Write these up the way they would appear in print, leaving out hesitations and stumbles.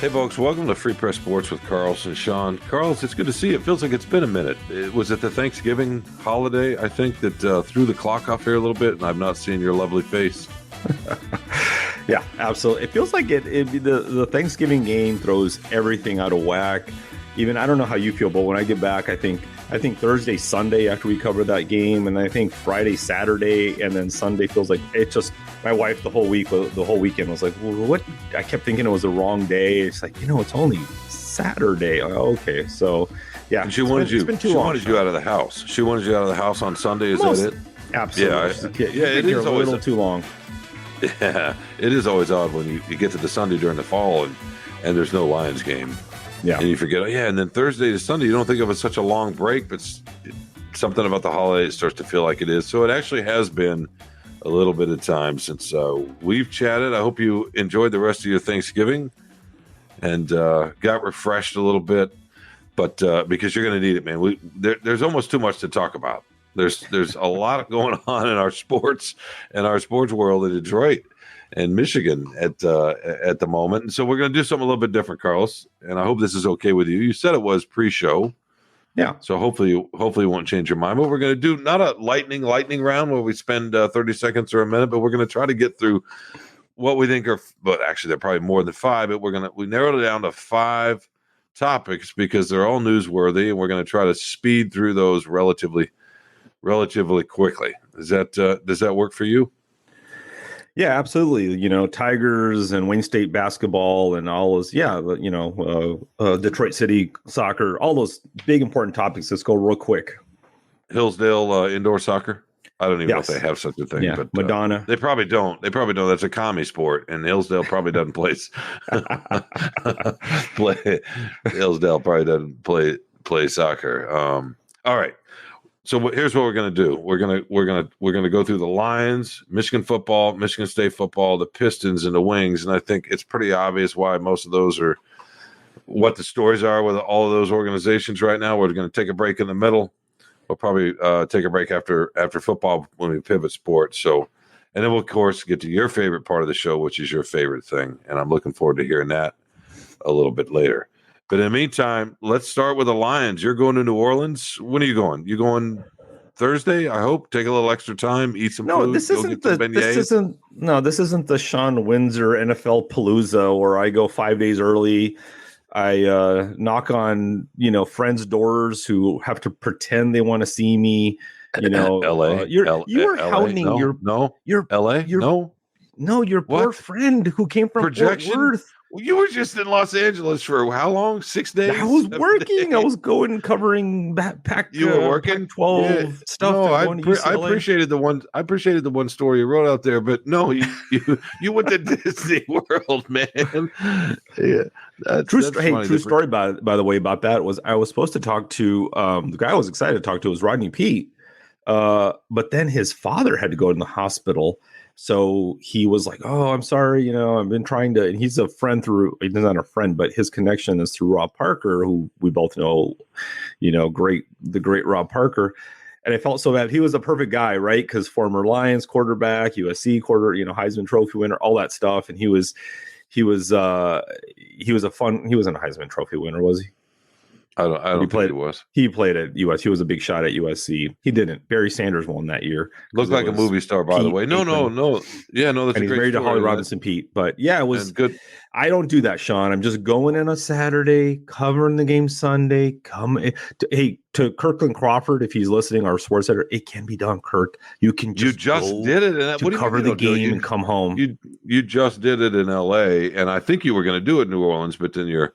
Hey, folks, welcome to Free Press Sports with Carlos and Shawn. Carlos, it's good to see you. It feels like it's been a minute. Was it the Thanksgiving holiday, I think, that threw the clock off here a little bit, and I've not seen your lovely face? Yeah, absolutely. It feels like the Thanksgiving game throws everything out of whack. Even, I don't know how you feel, but when I get back, I think Thursday, Sunday after we cover that game, and I think Friday, Saturday, and then Sunday feels like it just. My wife the whole weekend was like, well, what? I kept thinking it was the wrong day. It's like, it's only Saturday. Okay, so yeah. And she wanted you out of the house. She wanted you out of the house on Sunday. Is that it? Absolutely. Yeah, it is always a little too long. Yeah, it is always odd when you get to the Sunday during the fall and there's no Lions game. Yeah, and you forget. And then Thursday to Sunday, you don't think of it as such a long break, but something about the holiday starts to feel like it is. So it actually has been a little bit of time since we've chatted. I hope you enjoyed the rest of your Thanksgiving and got refreshed a little bit, but because you're going to need it, man. There's almost too much to talk about. There's a lot going on in our sports world in Detroit and Michigan at the moment, and so we're going to do something a little bit different, Carlos. And I hope this is okay with you. You said it was pre-show. Yeah. So hopefully you won't change your mind. But we're going to do not a lightning round where we spend 30 seconds or a minute, but we're going to try to get through what we think are, but actually they're probably more than 5, but we narrowed it down to 5 topics because they're all newsworthy, and we're going to try to speed through those relatively quickly. Does that work for you? Yeah, absolutely. Tigers and Wayne State basketball and all those. Yeah, Detroit City soccer, all those big important topics. Let's go real quick. Hillsdale indoor soccer. I don't even know if they have such a thing. Yeah, but Madonna. They probably don't. That's a commie sport, and Hillsdale probably doesn't play. Hillsdale probably doesn't play soccer. All right. So here's what we're going to do. We're going to go through the Lions, Michigan football, Michigan State football, the Pistons, and the Wings. And I think it's pretty obvious why most of those are what the stories are with all of those organizations right now. We're going to take a break in the middle. We'll probably take a break after football when we pivot sports. So, and then we'll of course get to your favorite part of the show, which is your favorite thing. And I'm looking forward to hearing that a little bit later. But in the meantime, let's start with the Lions. You're going to New Orleans. When are you going? You going Thursday? I hope. Take a little extra time, eat some food. This isn't the Shawn Windsor NFL Palooza where I go 5 days early. I knock on friends' doors who have to pretend they want to see me. L.A. You are hounding your L.A. Your poor friend who came from Projection? Fort Worth. Well, you were just in Los Angeles for how long? 6 days? I was working. I was going covering backpack. You were working Pac-12 stuff. No, I appreciated the one. I appreciated the one story you wrote out there. But no, you went to Disney World, man. Yeah, true story. By the way, about that was I was supposed to talk to the guy I was excited to talk to was Rodney Peete, but then his father had to go in the hospital. So he was like, "Oh, I'm sorry, I've been trying to." And he's a friend he's not a friend, but his connection is through Rob Parker, who we both know, the great Rob Parker. And I felt so bad. He was a perfect guy, right? Because former Lions quarterback, USC Heisman Trophy winner, all that stuff. And he wasn't a Heisman Trophy winner, was he? I don't think he was. He played at USC. He was a big shot at USC. He didn't. Barry Sanders won that year. Looked like a movie star, by the way. No. Yeah, no, that's and a great he's married to Holly Robinson Peete. But yeah, it was good. I don't do that, Shawn. I'm just going in on Saturday, covering the game Sunday. To Kirkland Crawford, if he's listening, our sports editor, it can be done, Kirk. You can just did it and cover the game and come home. You just did it in LA, and I think you were going to do it in New Orleans, but then your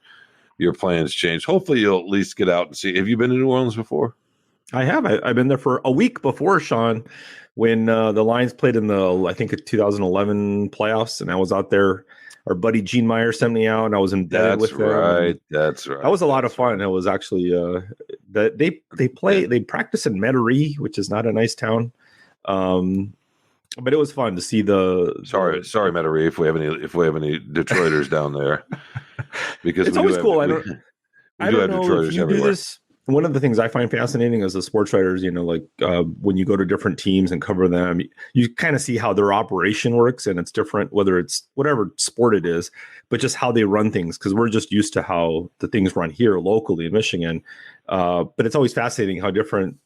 plans changed. Hopefully you'll at least get out and see. Have you been to New Orleans before? I have. I've been there for a week before, Shawn, when the Lions played in the 2011 playoffs, and I was out there. Our buddy Gene Meyer sent me out, and I was embedded with them. That's right. That was a lot of fun. It was actually they practice in Metairie, which is not a nice town. But it was fun to see Sorry, Metairie, if we have any Detroiters down there, because it's always cool. I don't have know Detroiters if you everywhere. do this. one of the things I find fascinating as a sports writer is, like when you go to different teams and cover them, you kind of see how their operation works, and it's different whether it's whatever sport it is, but just how they run things, because we're just used to how the things run here locally in Michigan. But it's always fascinating how different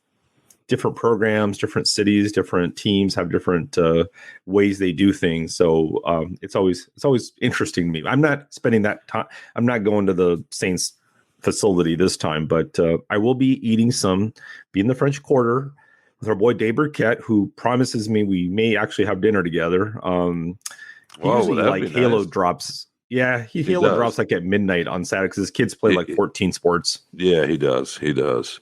programs, different cities, different teams have different ways they do things. So it's always interesting to me. I'm not spending that time. I'm not going to the Saints facility this time, but I will be be in the French Quarter with our boy Dave Burkett, who promises me we may actually have dinner together. He usually like Halo nice. Drops. Yeah, Halo does. Drops like at midnight on Saturday because his kids play like 14 sports. Yeah, he does. He does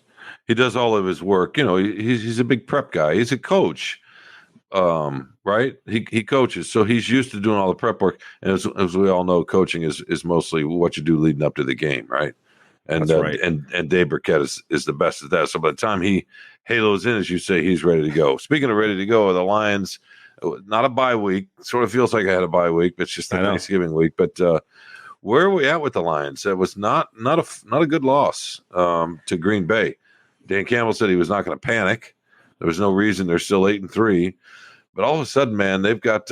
all of his work. He's a big prep guy. He's a coach, right? He coaches, so he's used to doing all the prep work. And as we all know, coaching is mostly what you do leading up to the game, right? And that's right. And Dave Burkett is the best at that. So by the time he halos in, as you say, he's ready to go. Speaking of ready to go, the Lions, not a bye week. Sort of feels like I had a bye week, but it's just the Thanksgiving week. But where are we at with the Lions? That was not a good loss to Green Bay. Dan Campbell said he was not going to panic. There was no reason. They're still 8-3, but all of a sudden, man, they've got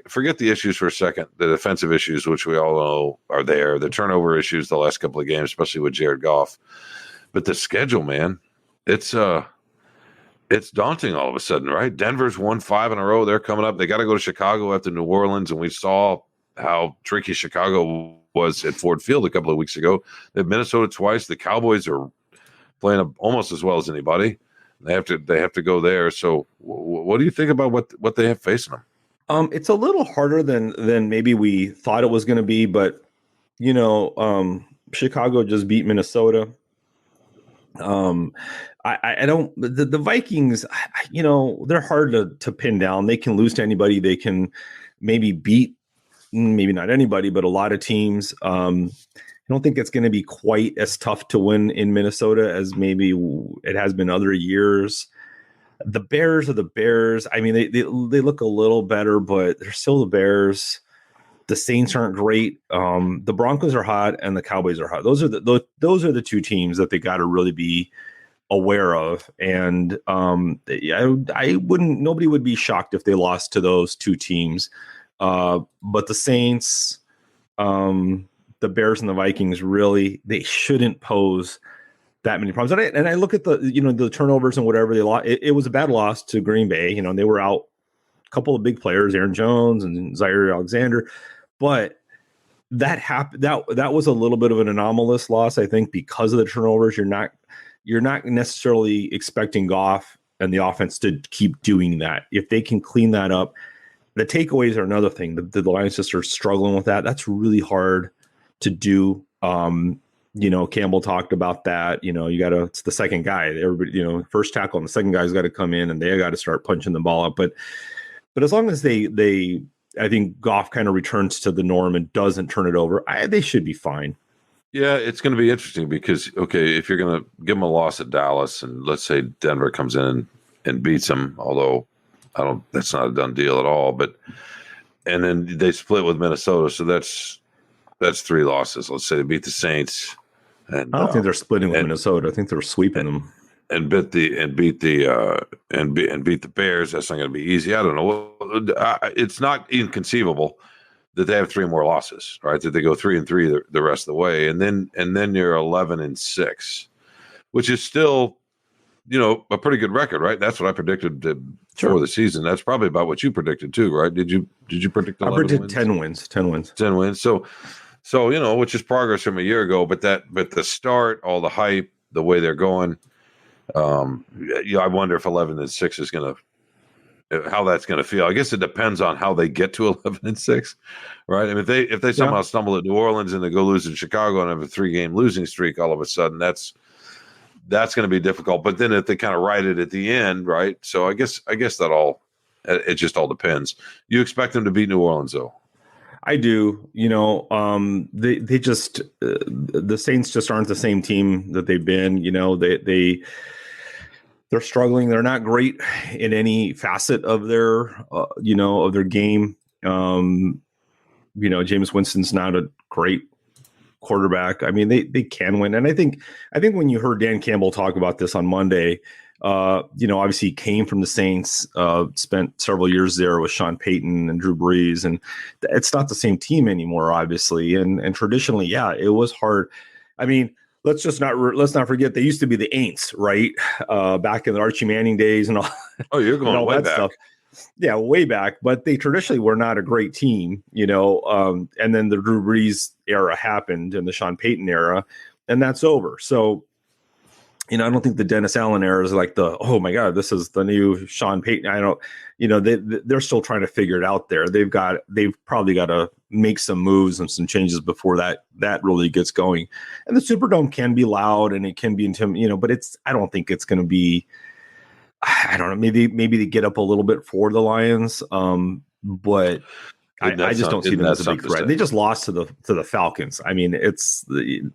forget the issues for a second. The defensive issues, which we all know are there. The turnover issues the last couple of games, especially with Jared Goff. But the schedule, man, it's daunting all of a sudden, right? Denver's won 5 in a row. They're coming up. They got to go to Chicago after New Orleans, and we saw how tricky Chicago was at Ford Field a couple of weeks ago. They have Minnesota twice. The Cowboys are playing almost as well as anybody. They have to go there. So what do you think about what they have facing them? It's a little harder than maybe we thought it was going to be, but Chicago just beat Minnesota. I don't the Vikings, they're hard to pin down. They can lose to anybody. They can maybe beat maybe not anybody, but a lot of teams. I don't think it's going to be quite as tough to win in Minnesota as maybe it has been other years. The Bears are the Bears. I mean, they look a little better, but they're still the Bears. The Saints aren't great. The Broncos are hot, and the Cowboys are hot. Those are the two teams that they got to really be aware of. And I wouldn't. Nobody would be shocked if they lost to those two teams. But the Saints, the Bears, and the Vikings they shouldn't pose that many problems. And I look at the turnovers and whatever they lost. It was a bad loss to Green Bay. They were out a couple of big players, Aaron Jones and Zaire Alexander, but that happened. That was a little bit of an anomalous loss, I think, because of the turnovers. You're not necessarily expecting Goff and the offense to keep doing that. If they can clean that up, the takeaways are another thing. The Lions just are struggling with that. That's really hard to do. Campbell talked about that. It's the second guy. Everybody, first tackle and the second guy's got to come in and they got to start punching the ball up. But as long as they I think Goff kind of returns to the norm and doesn't turn it over, they should be fine. Yeah, it's going to be interesting because, okay, if you're going to give them a loss at Dallas and let's say Denver comes in and beats them, although that's not a done deal at all. And then they split with Minnesota, so that's 3 losses. Let's say they beat the Saints. And I don't think they're splitting with Minnesota. I think they're sweeping them. And beat the Bears. That's not going to be easy. I don't know. It's not inconceivable that they have 3 more losses, right? That they go 3-3 the rest of the way, and then you're 11-6, which is still, a pretty good record, right? That's what I predicted for the season. That's probably about what you predicted too, right? Did you predict 11 I predicted wins? 10 wins. 10 wins. 10 wins. So which is progress from a year ago, but the start, all the hype, the way they're going, I wonder if 11-6 is how that's going to feel. I guess it depends on how they get to 11-6, right? I mean, if they somehow stumble at New Orleans and they go lose in Chicago and have a 3-game losing streak, all of a sudden that's going to be difficult. But then if they kind of ride it at the end, right? So I guess that it just all depends. You expect them to beat New Orleans, though? I do. They just the Saints just aren't the same team that they've been. They're struggling. They're not great in any facet of their of their game. Jameis Winston's not a great quarterback. I mean, they can win. And I think when you heard Dan Campbell talk about this on Monday, obviously he came from the Saints, spent several years there with Sean Payton and Drew Brees, and it's not the same team anymore, obviously. And traditionally, yeah, it was hard. I mean, let's not forget they used to be the Aints, right? Back in the Archie Manning days and all. Oh, you're going all way that back. Stuff. Yeah, way back. But they traditionally were not a great team, and then the Drew Brees era happened and the Sean Payton era, and that's over. So, I don't think the Dennis Allen era is like oh my God, this is the new Sean Payton. I don't, they're still trying to figure it out there. They've probably got to make some moves and some changes before that really gets going. And the Superdome can be loud and it can be intimidating, but I don't think it's going to be, I don't know, maybe they get up a little bit for the Lions. But I just don't see them as a big threat. They just lost to the Falcons. I mean, this would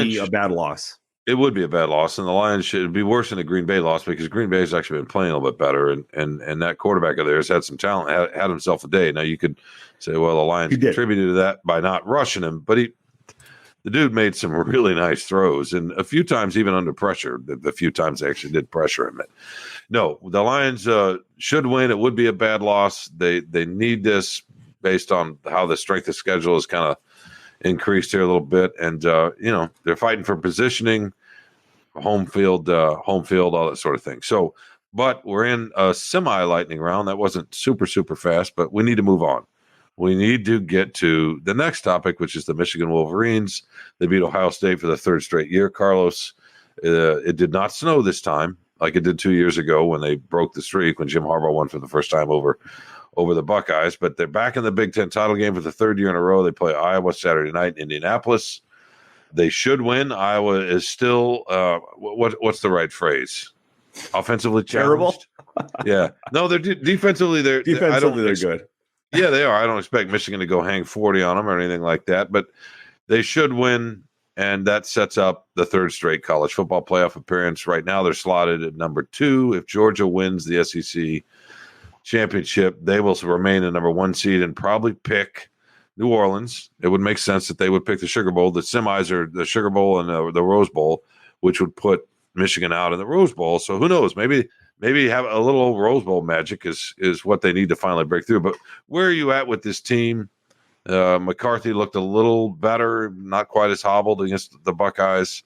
be a bad loss. It would be a bad loss, and the Lions should be worse than the Green Bay loss because Green Bay has actually been playing a little bit better, and that quarterback of theirs had some talent, had himself a day. Now you could say, well, the Lions contributed to that by not rushing him, but the dude made some really nice throws, and a few times even under pressure. The few times they actually did pressure him. No, the Lions should win. It would be a bad loss. They need this based on how the strength of schedule is kind of increased here a little bit, and they're fighting for positioning, home field, all that sort of thing. So, but we're in a semi-lightning round. That wasn't super fast, but we need to move on. We need to get to the next topic, which is the Michigan Wolverines. They beat Ohio State for the third straight year. Carlos, it did not snow this time like it did 2 years ago when they broke the streak when Jim Harbaugh won for the first time over the Buckeyes. But they're back in the Big Ten title game for the third year in a row. They play Iowa Saturday night in Indianapolis. They should win. Iowa is still what's the right phrase? Offensively challenged. Terrible. Yeah. No, they're defensively. They're good. Yeah, they are. I don't expect Michigan to go hang 40 on them or anything like that, but they should win, and that sets up the third straight college football playoff appearance. Right now, they're slotted at number 2. If Georgia wins the SEC championship, they will remain the number 1 seed and probably pick New Orleans. It would make sense that they would pick the Sugar Bowl. The semis are the Sugar Bowl and the Rose Bowl, which would put Michigan out in the Rose Bowl. So who knows? Maybe have a little Rose Bowl magic is what they need to finally break through. But where are you at with this team? McCarthy looked a little better, not quite as hobbled against the Buckeyes.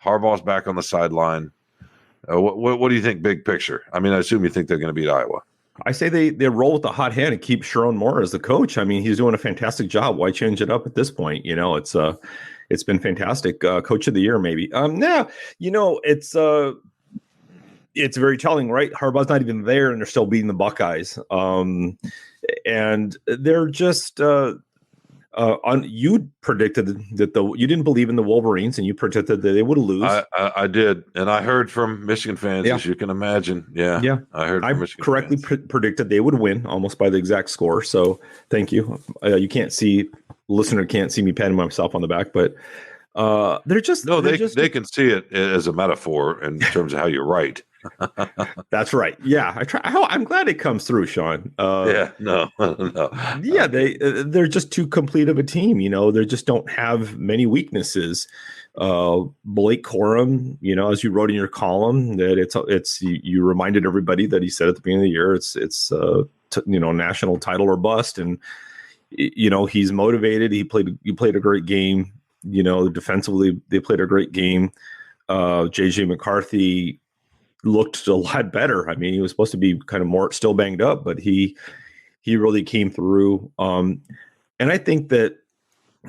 Harbaugh's back on the sideline. What do you think, big picture? I mean, I assume you think they're going to beat Iowa. I say they roll with the hot hand and keep Shawn Moore as the coach. I mean, he's doing a fantastic job. Why change it up at this point? It's been fantastic. Coach of the year, maybe. It's very telling, right? Harbaugh's not even there, and they're still beating the Buckeyes. And they're just you predicted that you didn't believe in the Wolverines, and you predicted that they would lose. I did, and I heard from Michigan fans, as you can imagine. Yeah. I heard. From Michigan correctly predicted they would win almost by the exact score. So thank you. You can't see, listener can't see me patting myself on the back, but they can see it as a metaphor in terms of how you write. That's right. Yeah, I'm glad it comes through, Shawn. No. Yeah, they're just too complete of a team. They just don't have many weaknesses. Blake Corum, as you wrote in your column, that you reminded everybody that he said at the beginning of the year, it's national title or bust, and he's motivated. He played a great game. Defensively, they played a great game. JJ McCarthy looked a lot better. I mean, he was supposed to be kind of more still banged up, but he really came through. And I think that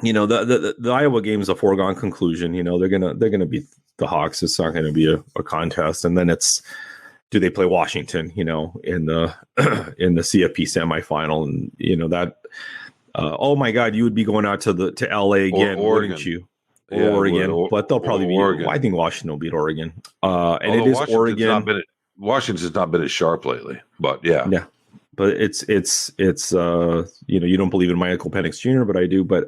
the Iowa game is a foregone conclusion. They're gonna beat the Hawks. It's not going to be a contest. And then do they play Washington? In the CFP semifinal, and that. Oh my God, you would be going out to LA again, wouldn't you? Oregon, but they'll probably beat Oregon. I think Washington will beat Oregon. And it is Oregon. Washington's not been as sharp lately, but yeah. But it's you don't believe in Michael Penix Jr., but I do. But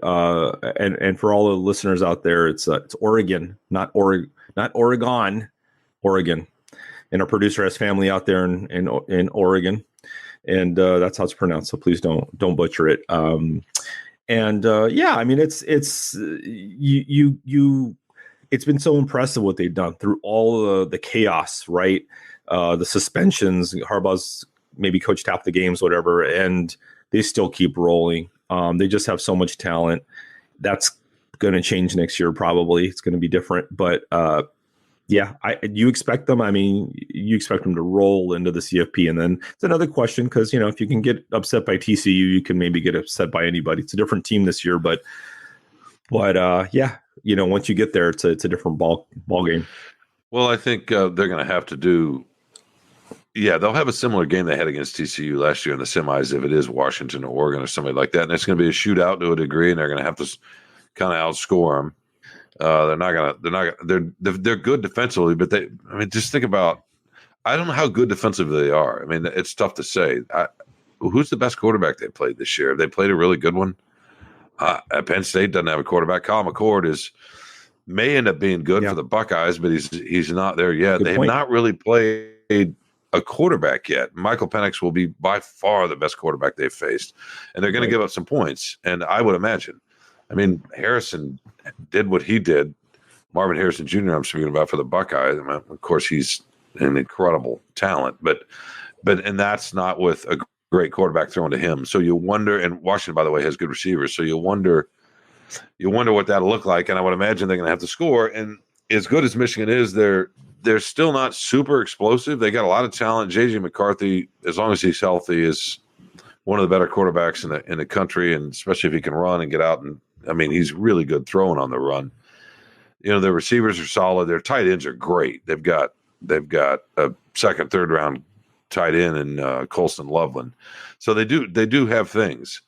and for all the listeners out there, it's Oregon, not Oregon, Oregon. And our producer has family out there in Oregon, and that's how it's pronounced. So please don't butcher it. And yeah, I mean, it's been so impressive what they've done through all the chaos, right? The suspensions, Harbaugh's maybe coached half the games, whatever, and they still keep rolling. They just have so much talent. That's going to change next year, probably. It's going to be different, but yeah, you expect them. I mean, you expect them to roll into the CFP, and then it's another question because if you can get upset by TCU, you can maybe get upset by anybody. It's a different team this year, but yeah, once you get there, it's a different ball game. Well, I think they're going to have to do. Yeah, they'll have a similar game they had against TCU last year in the semis if it is Washington or Oregon or somebody like that, and it's going to be a shootout to a degree, and they're going to have to kind of outscore them. They're good defensively, but just think about, I don't know how good defensively they are. I mean, it's tough to say. Who's the best quarterback they played this year? Have they played a really good one? Penn State doesn't have a quarterback. Kyle McCord may end up being good for the Buckeyes, but he's not there yet. They have not really played a quarterback yet. Michael Penix will be by far the best quarterback they've faced, and they're going to give up some points. And I would imagine, Harrison did what he did. Marvin Harrison Jr. I'm speaking about for the Buckeyes. Of course, he's an incredible talent, but that's not with a great quarterback thrown to him. So you wonder, and Washington, by the way, has good receivers. So you wonder what that'll look like. And I would imagine they're going to have to score. And as good as Michigan is, they're still not super explosive. They got a lot of talent. J.J. McCarthy, as long as he's healthy, is one of the better quarterbacks in the country, and especially if he can run and get out. And he's really good throwing on the run. Their receivers are solid. Their tight ends are great. They've got a second, third round tight end in Colston Loveland. So they do have things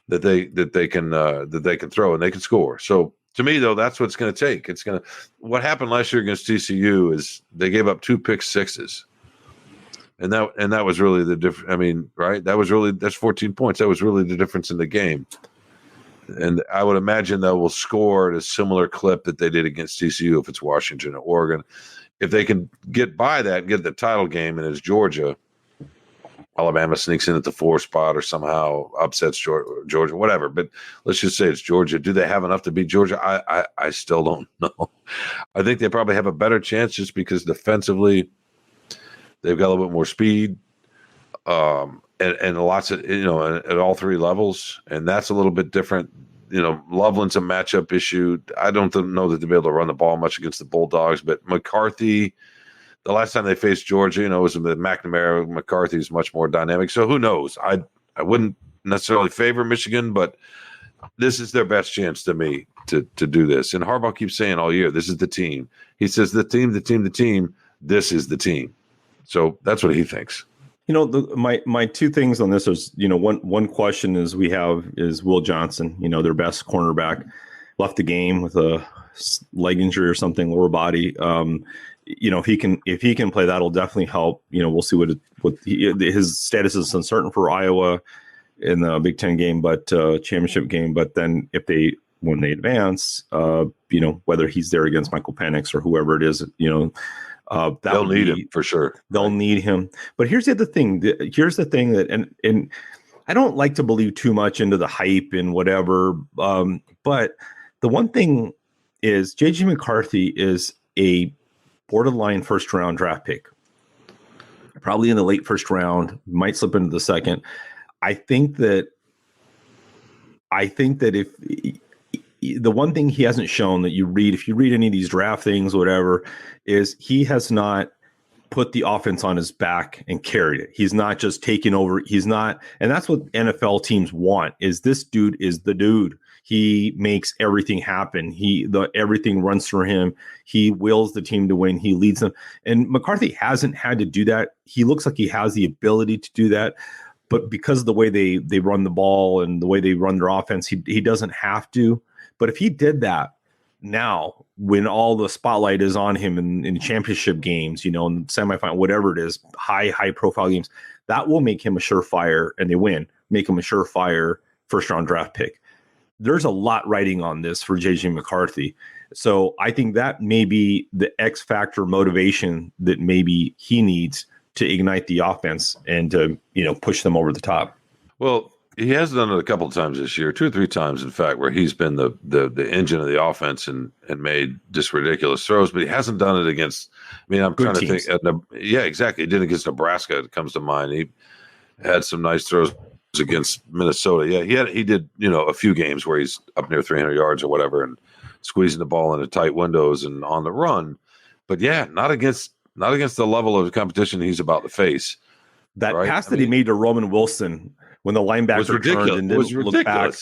that they can throw and they can score. So to me, though, that's what it's going to take. What happened last year against TCU is they gave up 2 pick sixes. And that was really the difference. Right? That's 14 points. That was really the difference in the game. And I would imagine they will score at a similar clip that they did against TCU if it's Washington or Oregon. If they can get by that and get the title game, and it's Georgia, Alabama sneaks in at the 4 spot or somehow upsets Georgia, whatever. But let's just say it's Georgia. Do they have enough to beat Georgia? I still don't know. I think they probably have a better chance just because defensively they've got a little bit more speed. And lots of, at all 3 levels. And that's a little bit different. Loveland's a matchup issue. I don't know that they'll be able to run the ball much against the Bulldogs, but McCarthy, the last time they faced Georgia, it was with McNamara. McCarthy's much more dynamic. So who knows? I wouldn't necessarily favor Michigan, but this is their best chance to me to do this. And Harbaugh keeps saying all year, this is the team. He says the team, this is the team. So that's what he thinks. My 2 things on this is, one question is Will Johnson, their best cornerback, left the game with a leg injury or something, lower body. If he can play, that'll definitely help. We'll see what his status is uncertain for Iowa in the Big Ten game, but championship game. But then when they advance, whether he's there against Michael Penix or whoever it is, they'll need him for sure. They'll need him. But here's the other thing. Here's the thing that, and I don't like to believe too much into the hype and whatever. But the one thing is J.J. McCarthy is a borderline first round draft pick, probably in the late first round, might slip into the second. I think that if the one thing he hasn't shown that if you read any of these draft things, whatever, is he has not put the offense on his back and carried it. He's not just taking over. He's not, and that's what NFL teams want, is this dude is the dude. He makes everything happen. Everything runs through him. He wills the team to win. He leads them. And McCarthy hasn't had to do that. He looks like he has the ability to do that. But because of the way they run the ball and the way they run their offense, he doesn't have to. But if he did that now, when all the spotlight is on him in championship games, in semifinal, whatever it is, high profile games, that will make him a surefire, and they win, make him a surefire first round draft pick. There's a lot riding on this for J.J. McCarthy. So I think that may be the X factor motivation that maybe he needs to ignite the offense and to, push them over the top. Well, he has done it a couple of times this year, 2 or 3 times, in fact, where he's been the engine of the offense and made just ridiculous throws. But he hasn't done it against. I mean, I'm Good trying teams. to think. Yeah, exactly. He did it against Nebraska. It comes to mind. He had some nice throws against Minnesota. Yeah, he did. A few games where he's up near 300 yards or whatever, and squeezing the ball into tight windows and on the run. But yeah, not against the level of competition he's about to face. That pass that he made to Roman Wilson when the linebacker turned and didn't look back.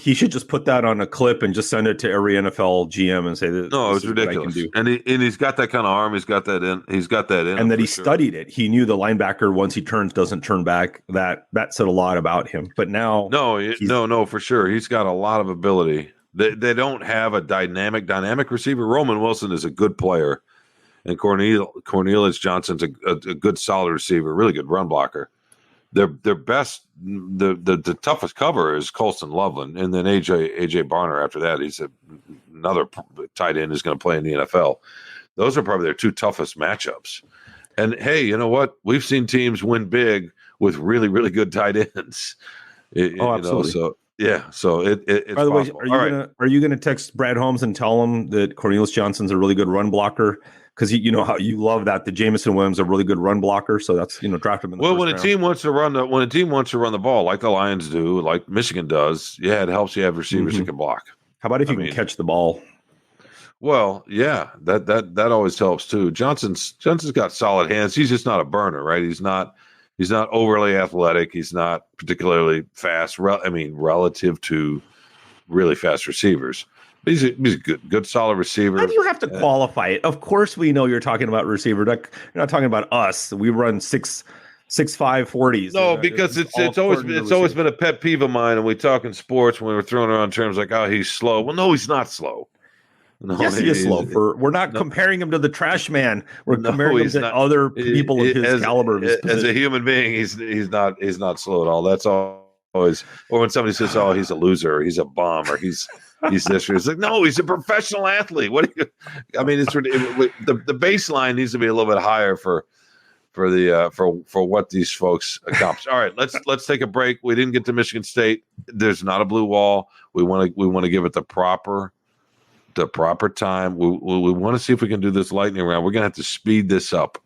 He should just put that on a clip and just send it to every NFL GM and say that. No, it's ridiculous. And he's got that kind of arm. He's got that in. And that he studied it. He knew the linebacker once he turns doesn't turn back. That said a lot about him. But now, no, for sure, he's got a lot of ability. They don't have a dynamic receiver. Roman Wilson is a good player, and Cornelius Johnson's a good solid receiver, really good run blocker. Their best, the toughest cover is Colston Loveland, and then AJ Barner after that. He's another tight end who's going to play in the NFL. Those are probably their 2 toughest matchups. And hey, you know what? We've seen teams win big with really, really good tight ends. Absolutely. So it's by the possible. way, are you gonna text Brad Holmes and tell him that Cornelius Johnson's a really good run blocker? Because you know how you love that the Jamison Williams is a really good run blocker, so that's draft him in the first round. When a team wants to run the ball like the Lions do, like Michigan does, it helps you have receivers that can block. How about if you can catch the ball? Well, yeah, that always helps too. Johnson's got solid hands. He's just not a burner, right? He's not overly athletic. He's not particularly fast. Relative to really fast receivers. He's a good, solid receiver. How do you have to qualify it? Of course, we know you're talking about receiver. You're not talking about us. We run 6'5", 40s. No, because it's always been a pet peeve of mine, and we talk in sports when we're throwing around terms like, "Oh, he's slow." Well, no, he's not slow. No, yes, he is slow. We're not comparing him to the trash man. We're comparing him to other people of his caliber. Of his as a human being, he's not slow at all. That's always. Or when somebody says, "Oh, he's a loser," or "He's a bum," or he's this. It's like, no, he's a professional athlete. What do you? I mean, it's the baseline needs to be a little bit higher for what these folks accomplish. All right, let's take a break. We didn't get to Michigan State. There's not a blue wall. We want to give it the proper time. We want to see if we can do this lightning round. We're gonna have to speed this up.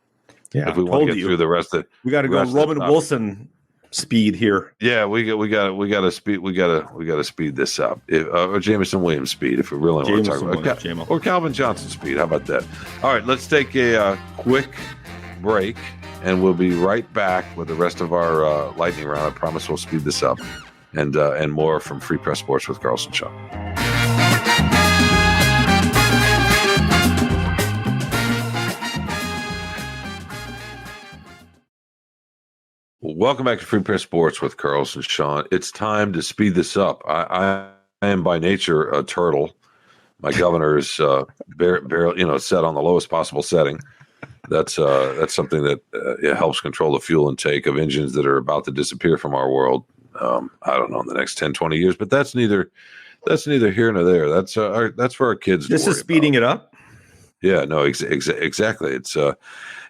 Yeah, if we want to get through the rest of we got to go Roman Wilson speed here. Yeah, we got to speed this up. Or Jamison Williams speed, if we really want to talk about or Calvin Johnson speed. How about that? All right, let's take a quick break, and we'll be right back with the rest of our lightning round. I promise we'll speed this up, and more from Free Press Sports with Carlson Shawn. Welcome back to Free Press Sports with Carlson Shawn. It's time to speed this up. I am by nature a turtle. My governor is barely, set on the lowest possible setting. That's something that helps control the fuel intake of engines that are about to disappear from our world. I don't know, in the next 10, 20 years, but that's neither here nor there. That's for our kids. This is speeding it up. Yeah, no, exactly.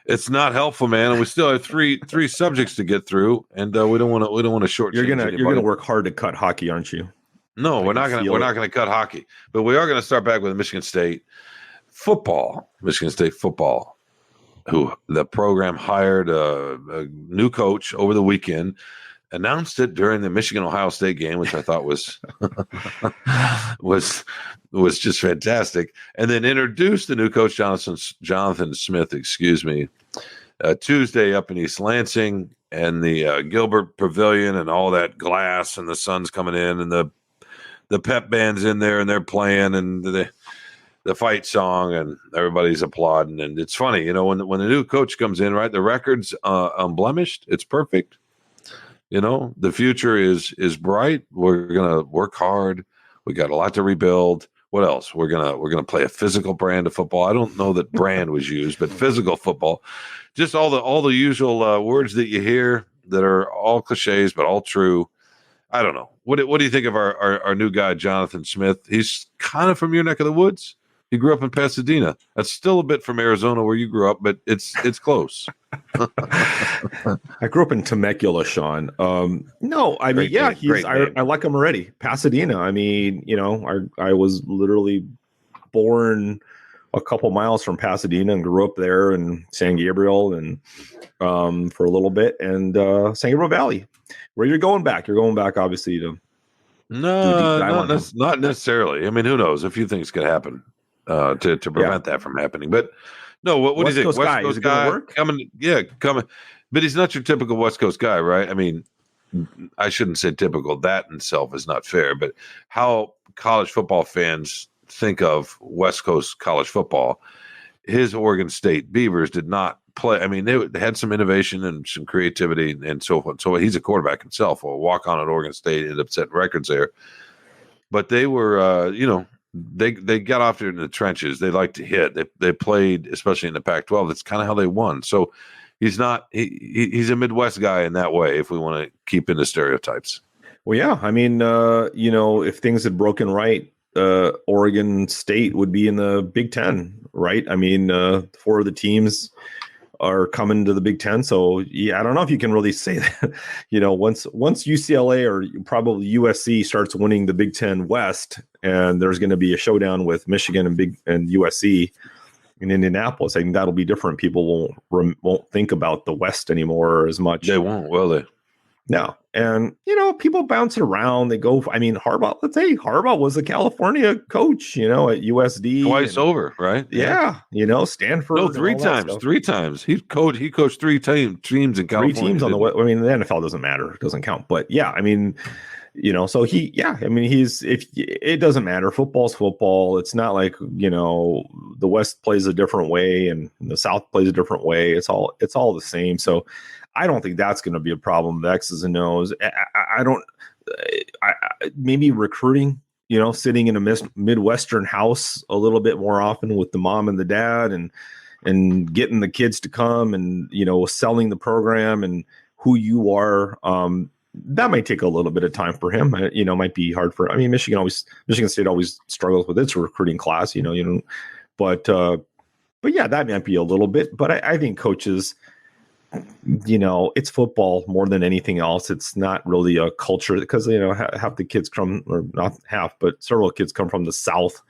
It's not helpful, man. And we still have three subjects to get through, and we don't want to short. You're gonna work hard to cut hockey, aren't you? No, we're not gonna cut hockey, but we are gonna start back with Michigan State football. Michigan State football, who the program hired a new coach over the weekend. Announced it during the Michigan-Ohio State game, which I thought was just fantastic, and then introduced the new coach, Jonathan Smith, Tuesday up in East Lansing, and the Gilbert Pavilion, and all that glass, and the sun's coming in, and the pep band's in there, and they're playing, and the fight song, and everybody's applauding, and it's funny, when the new coach comes in, right, the record's unblemished, it's perfect. The future is bright. We're gonna work hard. We got a lot to rebuild. What else? We're gonna play a physical brand of football. I don't know that brand was used, but physical football. Just all the usual words that you hear that are all cliches but all true. I don't know. What do you think of our new guy, Jonathan Smith? He's kind of from your neck of the woods. He grew up in Pasadena. That's still a bit from Arizona where you grew up, but it's close. I grew up in Temecula, Shawn. No, I mean, yeah, I like him already. Pasadena. I mean, I was literally born a couple miles from Pasadena and grew up there in San Gabriel and for a little bit, and San Gabriel Valley, where you're going back. You're going back, obviously, to not necessarily. I mean, who knows? A few things could happen to prevent that from happening. But no, what do you think? West Coast guy work? Coming, but he's not your typical West Coast guy, right? I mean, I shouldn't say typical. That in itself is not fair. But how college football fans think of West Coast college football, his Oregon State Beavers did not play. I mean, they had some innovation and some creativity and so forth. So he's a quarterback himself, or a walk on at Oregon State, ended up setting records there. But they were, they got off there in the trenches. They like to hit. They played, especially in the Pac-12. That's kind of how they won. So he's not. He's a Midwest guy in that way. If we want to keep into stereotypes. Well, yeah. I mean, if things had broken right, Oregon State would be in the Big Ten, right? I mean, 4 of the teams are coming to the Big Ten. So yeah, I don't know if you can really say that, once UCLA or probably USC starts winning the Big Ten West, and there's going to be a showdown with Michigan and USC in Indianapolis, I think that'll be different. People won't think about the West anymore as much. They won't, will they? No. And, people bounce it around. They go, I mean, Harbaugh was a California coach, at USD. Twice over, right? Yeah. Stanford. No, three times. He coached 3 teams in California. 3 teams on the West. I mean, the NFL doesn't matter. It doesn't count. But yeah, I mean, so it doesn't matter. Football's football. It's not like, the West plays a different way and the South plays a different way. It's all the same. So I don't think that's going to be a problem. The X's and O's. Maybe recruiting, sitting in a Midwestern house a little bit more often with the mom and the dad and getting the kids to come and, selling the program and who you are. That might take a little bit of time for him. Might be hard for, Michigan State always struggles with its recruiting class, but yeah, that might be a little bit, but I think coaches, it's football more than anything else. It's not really a culture because, half the kids come, or not half, but several kids come from the South.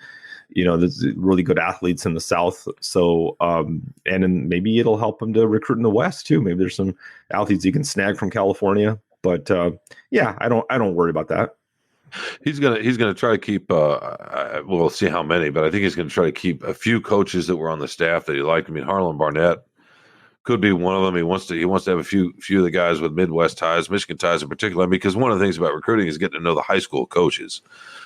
There's really good athletes in the South. So, and then maybe it'll help them to recruit in the West too. Maybe there's some athletes you can snag from California, but yeah, I don't worry about that. He's gonna try to keep. We'll see how many, but I think he's gonna try to keep a few coaches that were on the staff that he liked. I mean, Harlan Barnett could be one of them. He wants to have a few of the guys with Midwest ties, Michigan ties in particular, because one of the things about recruiting is getting to know the high school coaches.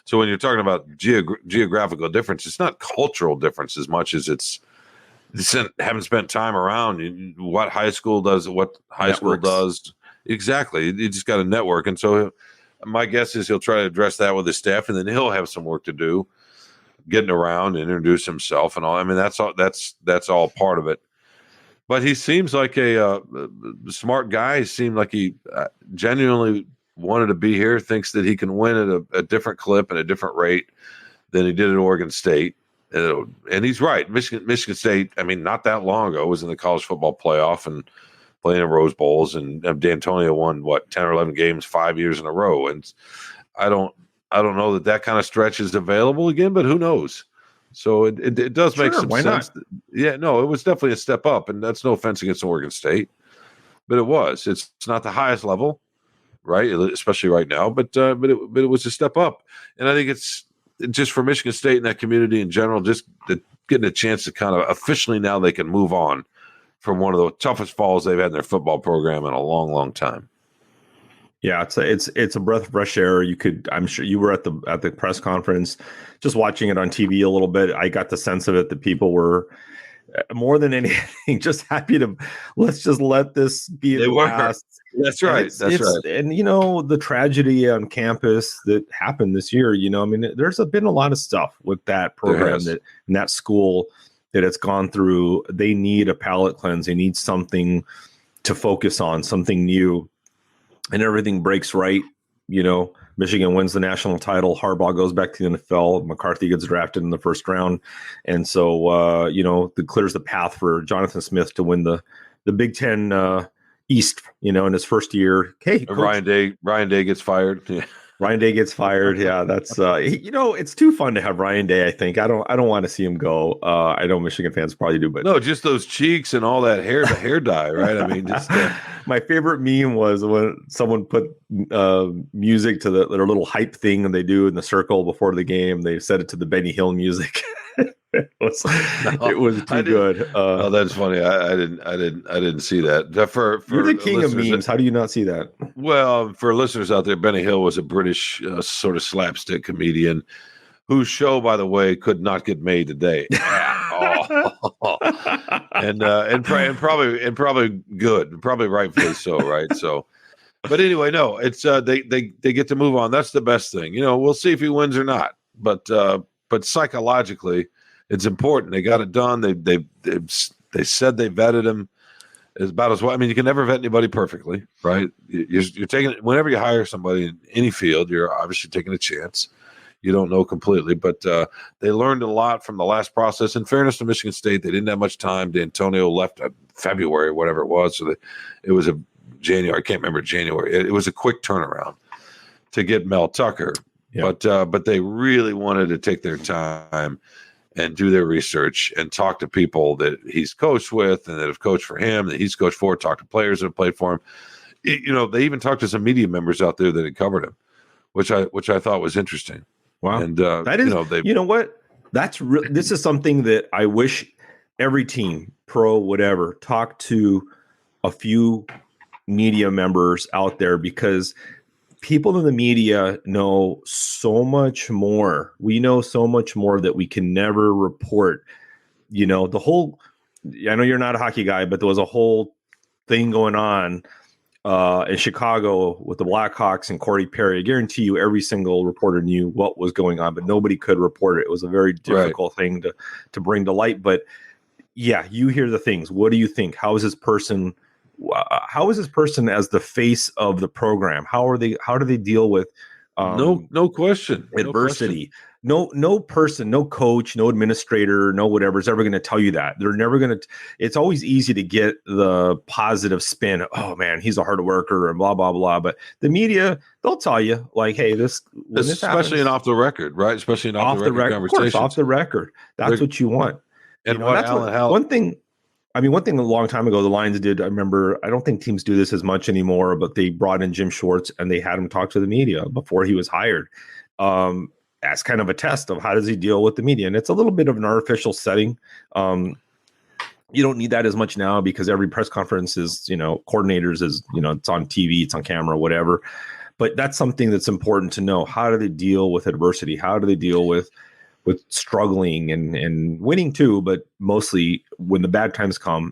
So when you're talking about geographical difference, it's not cultural difference as much as it's haven't spent time around what high school does, what high school does. Exactly. You just got a network. And so my guess is he'll try to address that with his staff, and then he'll have some work to do getting around and introduce himself and all. I mean, that's all part of it. But he seems like a smart guy. He seemed like he genuinely wanted to be here, thinks that he can win at a different clip and a different rate than he did at Oregon State. And he's right. Michigan State, not that long ago, was in the college football playoff and playing in Rose Bowls. And D'Antonio won, 10 or 11 games 5 years in a row. And I don't know that kind of stretch is available again, but who knows? So it does make some sense. Yeah, no, it was definitely a step up, and that's no offense against Oregon State, but it was. It's not the highest level, right? Especially right now, but it was a step up, and I think it's just for Michigan State and that community in general, just getting a chance to kind of officially now they can move on from one of the toughest falls they've had in their football program in a long, long time. Yeah, it's a breath of fresh air. I'm sure you were at the press conference, just watching it on TV a little bit. I got the sense of it that people were more than anything just happy to let's just let this be the last. That's right. That's right. And the tragedy on campus that happened this year. There's been a lot of stuff with that program and that school that it's gone through. They need a palate cleanse. They need something to focus on, something new. And everything breaks right, Michigan wins the national title. Harbaugh goes back to the NFL. McCarthy gets drafted in the first round. And so, that clears the path for Jonathan Smith to win the Big Ten East, in his first year. Hey, Ryan Day gets fired. Yeah. Ryan Day gets fired. Yeah, that's it's too fun to have Ryan Day. I think I don't want to see him go. I know Michigan fans probably do, but no, just those cheeks and all that hair, the hair dye, right? I mean, just my favorite meme was when someone put music to their little hype thing, and they do in the circle before the game. They set it to the Benny Hill music. It was too good. Oh, that's funny. I didn't see that. For You're the king of memes. How do you not see that? Well, for listeners out there, Benny Hill was a British sort of slapstick comedian whose show, by the way, could not get made today at all. and probably good, probably rightfully so, right? So, but anyway, no, it's they get to move on. That's the best thing. We'll see if he wins or not. But psychologically, it's important. They got it done. They said they vetted him as about as well. I mean, you can never vet anybody perfectly, right? You're taking whenever you hire somebody in any field, you're obviously taking a chance. You don't know completely, but they learned a lot from the last process. In fairness to Michigan State, they didn't have much time. D'Antonio left in February, whatever it was. So it was a January. I can't remember January. It was a quick turnaround to get Mel Tucker. Yeah. But they really wanted to take their time and do their research and talk to people that he's coached with and that have coached for him, that he's coached for, talk to players that have played for him. They even talked to some media members out there that had covered him, which I thought was interesting. Wow. And that is, you know what? That's this is something that I wish every team, pro, whatever, talk to a few media members out there, because people in the media know so much more. We know so much more that we can never report. I know you're not a hockey guy, but there was a whole thing going on in Chicago with the Blackhawks and Corey Perry. I guarantee you every single reporter knew what was going on, but nobody could report it. It was a very difficult thing to bring to light. But yeah, you hear the things. What do you think? How is this person as the face of the program? How do they deal with no question adversity? No person, no coach, no administrator, no whatever is ever going to tell you that. They're never going to. It's always easy to get the positive spin. Oh man, he's a hard worker and blah blah blah. But the media, they'll tell you like, hey, especially happens, in off the record, right? Especially in off the record conversations. Of course, off the record. That's what you want. And one thing a long time ago, the Lions did. I remember. I don't think teams do this as much anymore, but they brought in Jim Schwartz and they had him talk to the media before he was hired. As kind of a test of how does he deal with the media. And it's a little bit of an artificial setting. You don't need that as much now because every press conference is, coordinators is, it's on TV, it's on camera, whatever. But that's something that's important to know. How do they deal with adversity? How do they deal with struggling and winning too? But mostly when the bad times come,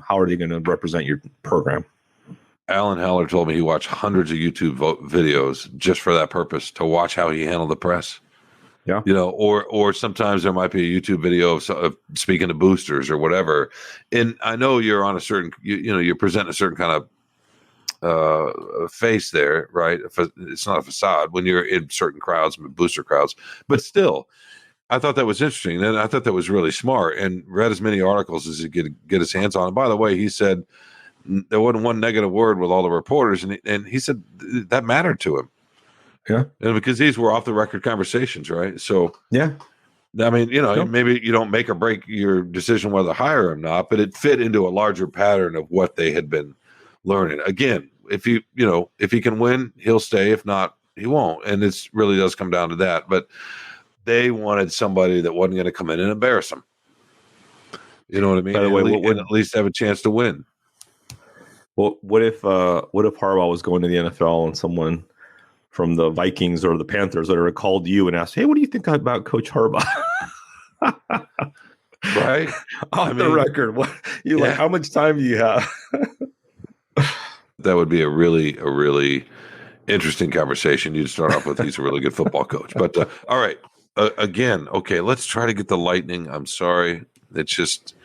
how are they going to represent your program? Alan Haller told me he watched hundreds of YouTube videos just for that purpose, to watch how he handled the press. Yeah. Or sometimes there might be a YouTube video of speaking to boosters or whatever. And I know you're on a certain, you're presenting a certain kind of face there, right? It's not a facade when you're in certain crowds, booster crowds, but still, I thought that was interesting. And I thought that was really smart, and read as many articles as he could get his hands on. And by the way, he said there wasn't one negative word with all the reporters. And he said that mattered to him. Yeah. And because these were off the record conversations, right? So, yeah. I mean, maybe you don't make or break your decision whether to hire him or not, but it fit into a larger pattern of what they had been learning. Again, if he can win, he'll stay. If not, he won't. And it really does come down to that. But they wanted somebody that wasn't going to come in and embarrass them. You know what I mean? By the way, and at least have a chance to win. Well, what if Harbaugh was going to the NFL and someone from the Vikings or the Panthers that called you and asked, hey, what do you think about Coach Harbaugh? Right? Off the record. What like, how much time do you have? That would be a really interesting conversation. You'd start off with, he's a really good football coach. But all right. Again, okay, let's try to get the lightning. I'm sorry. It's just,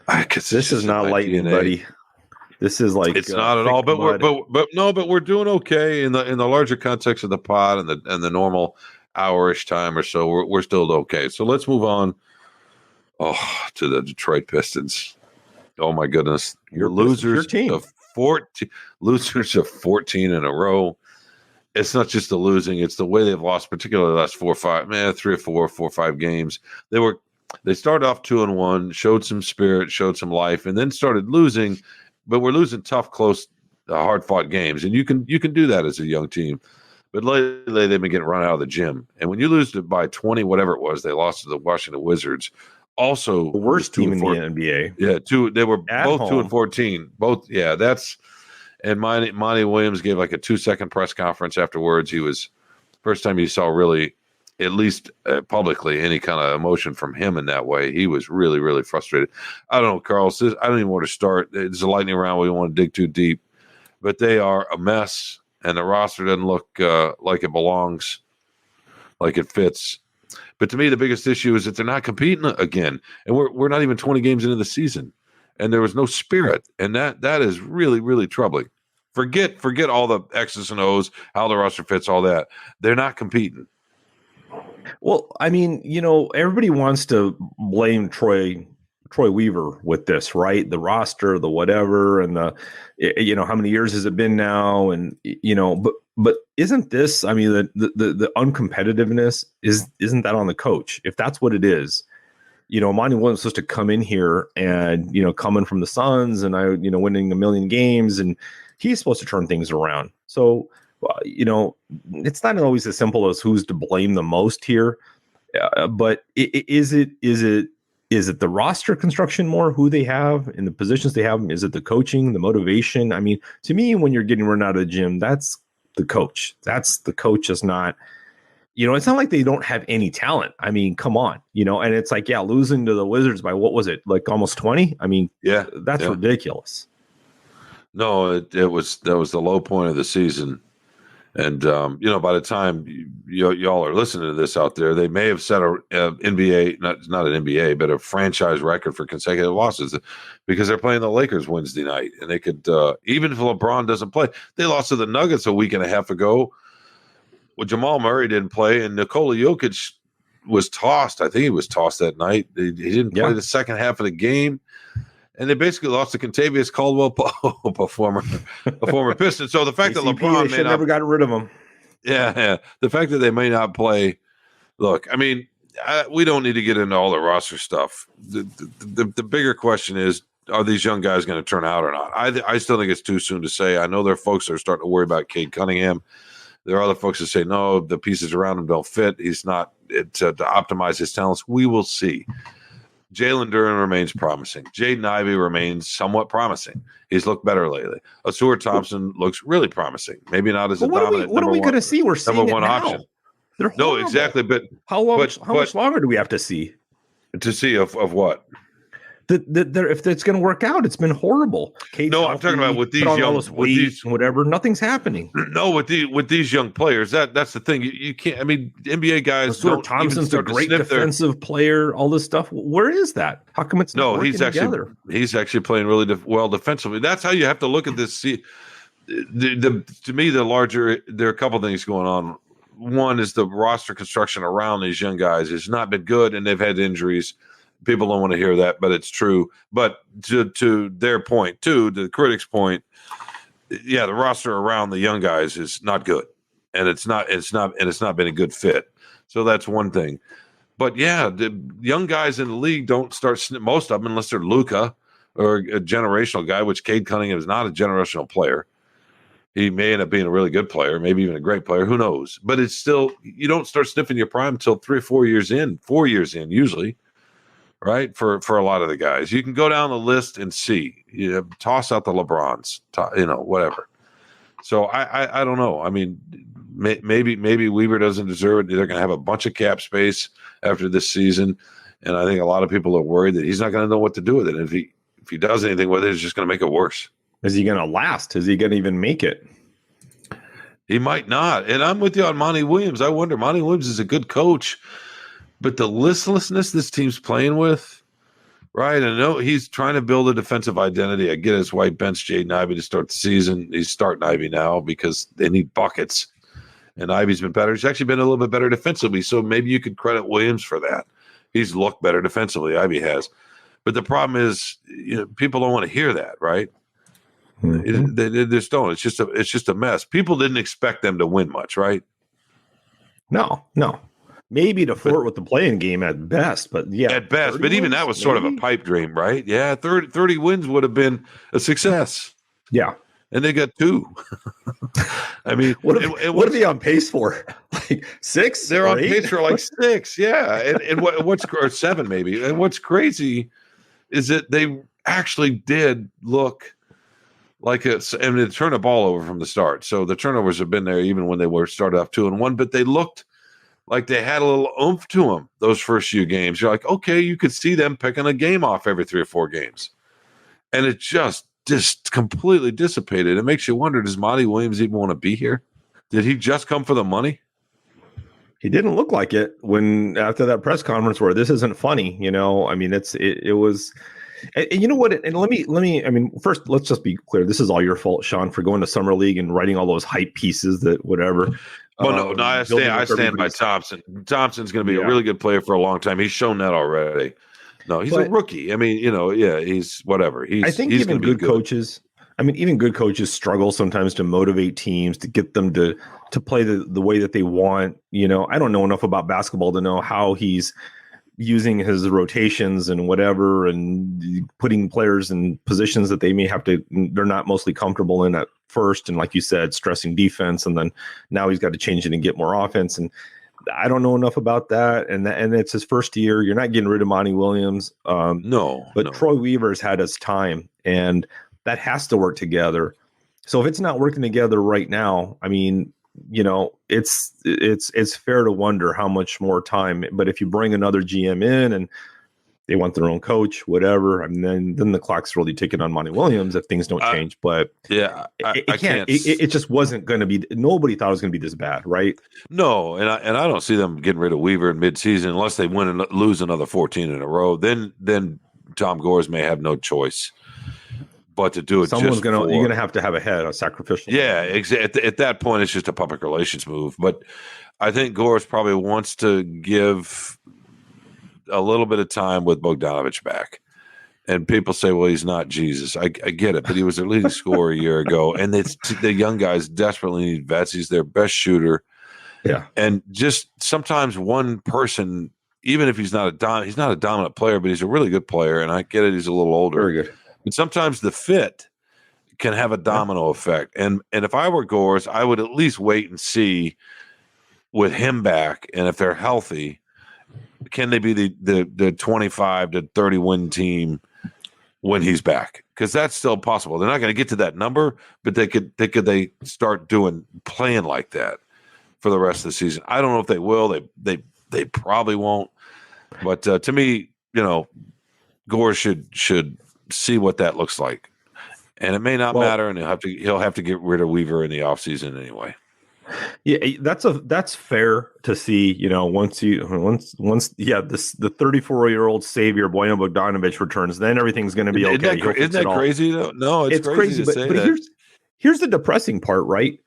this is not lightning, buddy. This is like it's not at all. But we're doing okay in the larger context of the pod and the normal hour-ish time or so. We're still okay. So let's move on. To the Detroit Pistons. Oh my goodness, Your losers team. of 14, losers of 14 in a row. It's not just the losing; it's the way they've lost, particularly the last 4 or 5 games. They started off 2-1, showed some spirit, showed some life, and then started losing. But we're losing tough, close, hard-fought games, and you can do that as a young team. But lately, they've been getting run out of the gym, and when you lose by 20, whatever it was, they lost to the Washington Wizards. Also, the worst team in the NBA. Yeah, they were both 2-14. Both, yeah, that's. And Monty Williams gave like a 2-second press conference afterwards. He was first time you saw really, at least publicly, any kind of emotion from him in that way. He was really, really frustrated. I don't know, Carl. I don't even want to start. It's a lightning round. We don't want to dig too deep, but they are a mess, and the roster doesn't look like it belongs, like it fits. But to me, the biggest issue is that they're not competing again, and we're not even 20 games into the season. And there was no spirit, and that is really, really troubling. Forget all the X's and O's, how the roster fits, all that. They're not competing. Well, I mean, everybody wants to blame Troy Weaver with this, right? The roster, the whatever, and how many years has it been now? And but isn't this? I mean, the uncompetitiveness isn't that on the coach? If that's what it is. Monty wasn't supposed to come in here and, coming from the Suns and winning 1 million games, and he's supposed to turn things around. So, it's not always as simple as who's to blame the most here. But is it the roster construction more, who they have in the positions they have? Is it the coaching, the motivation? I mean, to me, when you're getting run out of the gym, that's the coach. That's the coach is not. It's not like they don't have any talent. I mean, come on, and it's like, losing to the Wizards by what was it, like almost 20? I mean, that's ridiculous. No, that was the low point of the season. And, by the time y'all are listening to this out there, they may have set a NBA, not an NBA, but a franchise record for consecutive losses because they're playing the Lakers Wednesday night. And they could, even if LeBron doesn't play, they lost to the Nuggets a week and a half ago. Well, Jamal Murray didn't play, and Nikola Jokic was tossed. I think he was tossed that night. He didn't play the second half of the game, and they basically lost to Kentavious Caldwell Pope, a former Piston. So the fact that LeBron may never got rid of him. Yeah, the fact that they may not play. Look, I mean, we don't need to get into all the roster stuff. The bigger question is, are these young guys going to turn out or not? I still think it's too soon to say. I know there are folks that are starting to worry about Cade Cunningham. There are other folks that say, no, the pieces around him don't fit. He's not to optimize his talents. We will see. Jalen Duren remains promising. Jaden Ivey remains somewhat promising. He's looked better lately. Asur Thompson looks really promising. Maybe not as a dominant. What are we going to see? We're seeing number one it now. option. They're horrible. No, exactly. But how much longer do we have to see? To see of what? If it's going to work out, it's been horrible. I'm talking about with these young, whatever. Nothing's happening. No, with these young players, that's the thing. You can't. I mean, NBA guys. Thompson's a great defensive player. All this stuff. Where is that? How come it's not working together? He's actually playing really well defensively. That's how you have to look at this. See, to me, there are a couple things going on. One is the roster construction around these young guys has not been good, and they've had injuries. People don't want to hear that, but it's true. But to their point, too, the critics' point, the roster around the young guys is not good, and it's not been a good fit. So that's one thing. But the young guys in the league don't start most of them unless they're Luka or a generational guy, which Cade Cunningham is not a generational player. He may end up being a really good player, maybe even a great player. Who knows? But it's still, you don't start sniffing your prime until 3 or 4 years in, usually. Right, for a lot of the guys, you can go down the list and see. Toss out the LeBrons, whatever. So I don't know. I mean, maybe Weaver doesn't deserve it. They're going to have a bunch of cap space after this season, and I think a lot of people are worried that he's not going to know what to do with it. And if he does anything with it, it's just going to make it worse. Is he going to last? Is he going to even make it? He might not. And I'm with you on Monty Williams. I wonder. Monty Williams is a good coach. But the listlessness this team's playing with Right. And no, he's trying to build a defensive identity. I get his why bench Jaden Ivey to start the season. He's starting Ivey now because they need buckets. And Ivey's been better. He's actually been a little bit better defensively. So maybe you could credit Williams for that. He's looked better defensively. Ivey has. But the problem is, people don't want to hear that, right? Mm-hmm. They just don't. It's just a mess. People didn't expect them to win much, right? No. Maybe to flirt with the playing game at best, but yeah. At best, but even that was sort of a pipe dream, right? Yeah, 30 wins would have been a success. Yeah. And they got 2. I mean, what are they on pace for? Like 6? They're on pace for like 6, yeah. And what's or 7 maybe. And what's crazy is that they actually did look like they turned the ball over from the start. So the turnovers have been there even when they were started off 2-1, but they looked like they had a little oomph to them those first few games. You're like, okay, you could see them picking a game off every 3 or 4 games. And it just completely dissipated. It makes you wonder, does Monty Williams even want to be here? Did he just come for the money? He didn't look like it when after that press conference where this isn't funny, I mean, it was, and you know what? And let me, I mean, first, let's just be clear. This is all your fault, Shawn, for going to Summer League and writing all those hype pieces that whatever. Well, no, I stand by Thompson. Thompson's going to be a really good player for a long time. He's shown that already. No, he's a rookie. I mean, he's whatever. I think even good coaches. I mean, even good coaches struggle sometimes to motivate teams to get them to play the way that they want. I don't know enough about basketball to know how he's using his rotations and whatever, and putting players in positions that they're not mostly comfortable in at first. And like you said, stressing defense, and then now he's got to change it and get more offense. And I don't know enough about that. And it's his first year. You're not getting rid of Monty Williams. No. Troy Weaver's had his time, and that has to work together. So if it's not working together right now, I mean, it's fair to wonder how much more time. But if you bring another GM in and they want their own coach, whatever, I mean, then the clock's really ticking on Monty Williams if things don't change. But it just wasn't going to be. Nobody thought it was going to be this bad, right? No, and I don't see them getting rid of Weaver in midseason unless they win and lose another 14 in a row. Then Tom Gores may have no choice but to do it. You're gonna have to have a head, a sacrificial. Yeah, exactly. At that point, it's just a public relations move. But I think Gores probably wants to give a little bit of time with Bogdanovich back. And people say, well, he's not Jesus. I get it, but he was their leading scorer a year ago. And the young guys desperately need vets. He's their best shooter. Yeah. And just sometimes one person, even if he's not a dominant player, but he's a really good player. And I get it, he's a little older. Very good. And sometimes the fit can have a domino effect. And if I were Gores, I would at least wait and see with him back, and if they're healthy, can they be the 25 to 30 win team when he's back? Because that's still possible. They're not going to get to that number, but they could start playing like that for the rest of the season. I don't know if they will. They probably won't. But to me, Gores should see what that looks like. And it may not matter, and he'll have to get rid of Weaver in the offseason anyway. Yeah, that's fair to see. Once the 34-year-old savior Bojan Bogdanović returns, then everything's going to be okay. Isn't that crazy though? No, it's crazy to say that. Here's the depressing part, right?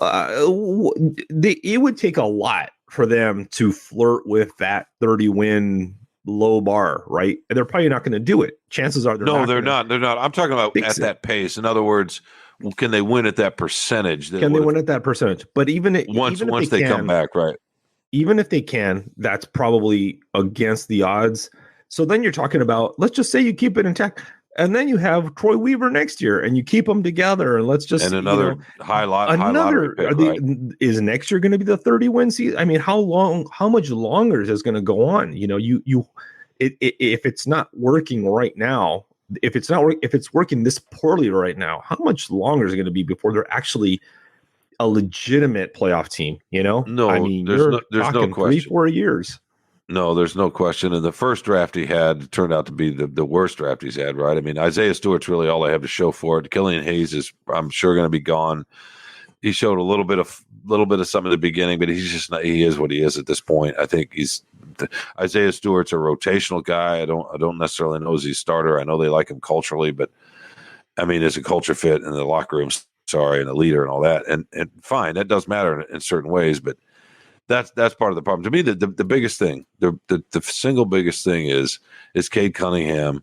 It would take a lot for them to flirt with that 30-win low bar, right? And they're probably not going to do it. Chances are they're not. They're not. I'm talking about at that pace. In other words, can they win at that percentage? Can they win at that percentage? But once they come back, right? Even if they can, that's probably against the odds. So then you're talking about, let's just say you keep it intact, and then you have Troy Weaver next year, and you keep them together, and another high lottery pick, right? Is next year going to be the 30-win season? I mean, how much longer is this going to go on? If it's not working right now, if it's working this poorly right now, how much longer is it going to be before they're actually a legitimate playoff team? No, I mean, there's no question. 3-4 years. No, there's no question. And the first draft he had turned out to be the worst draft he's had, right? I mean, Isaiah Stewart's really all they have to show for it. Killian Hayes is, I'm sure, going to be gone. He showed a little bit of something at the beginning, but he's just not. He is what he is at this point. I think he's Isaiah Stewart's a rotational guy. I don't necessarily know if he's a starter. I know they like him culturally, but I mean, it's a culture fit in the locker room. Sorry, and a leader and all that, and fine, that does matter in certain ways, but that's part of the problem. To me, the biggest thing, the single biggest thing is Cade Cunningham,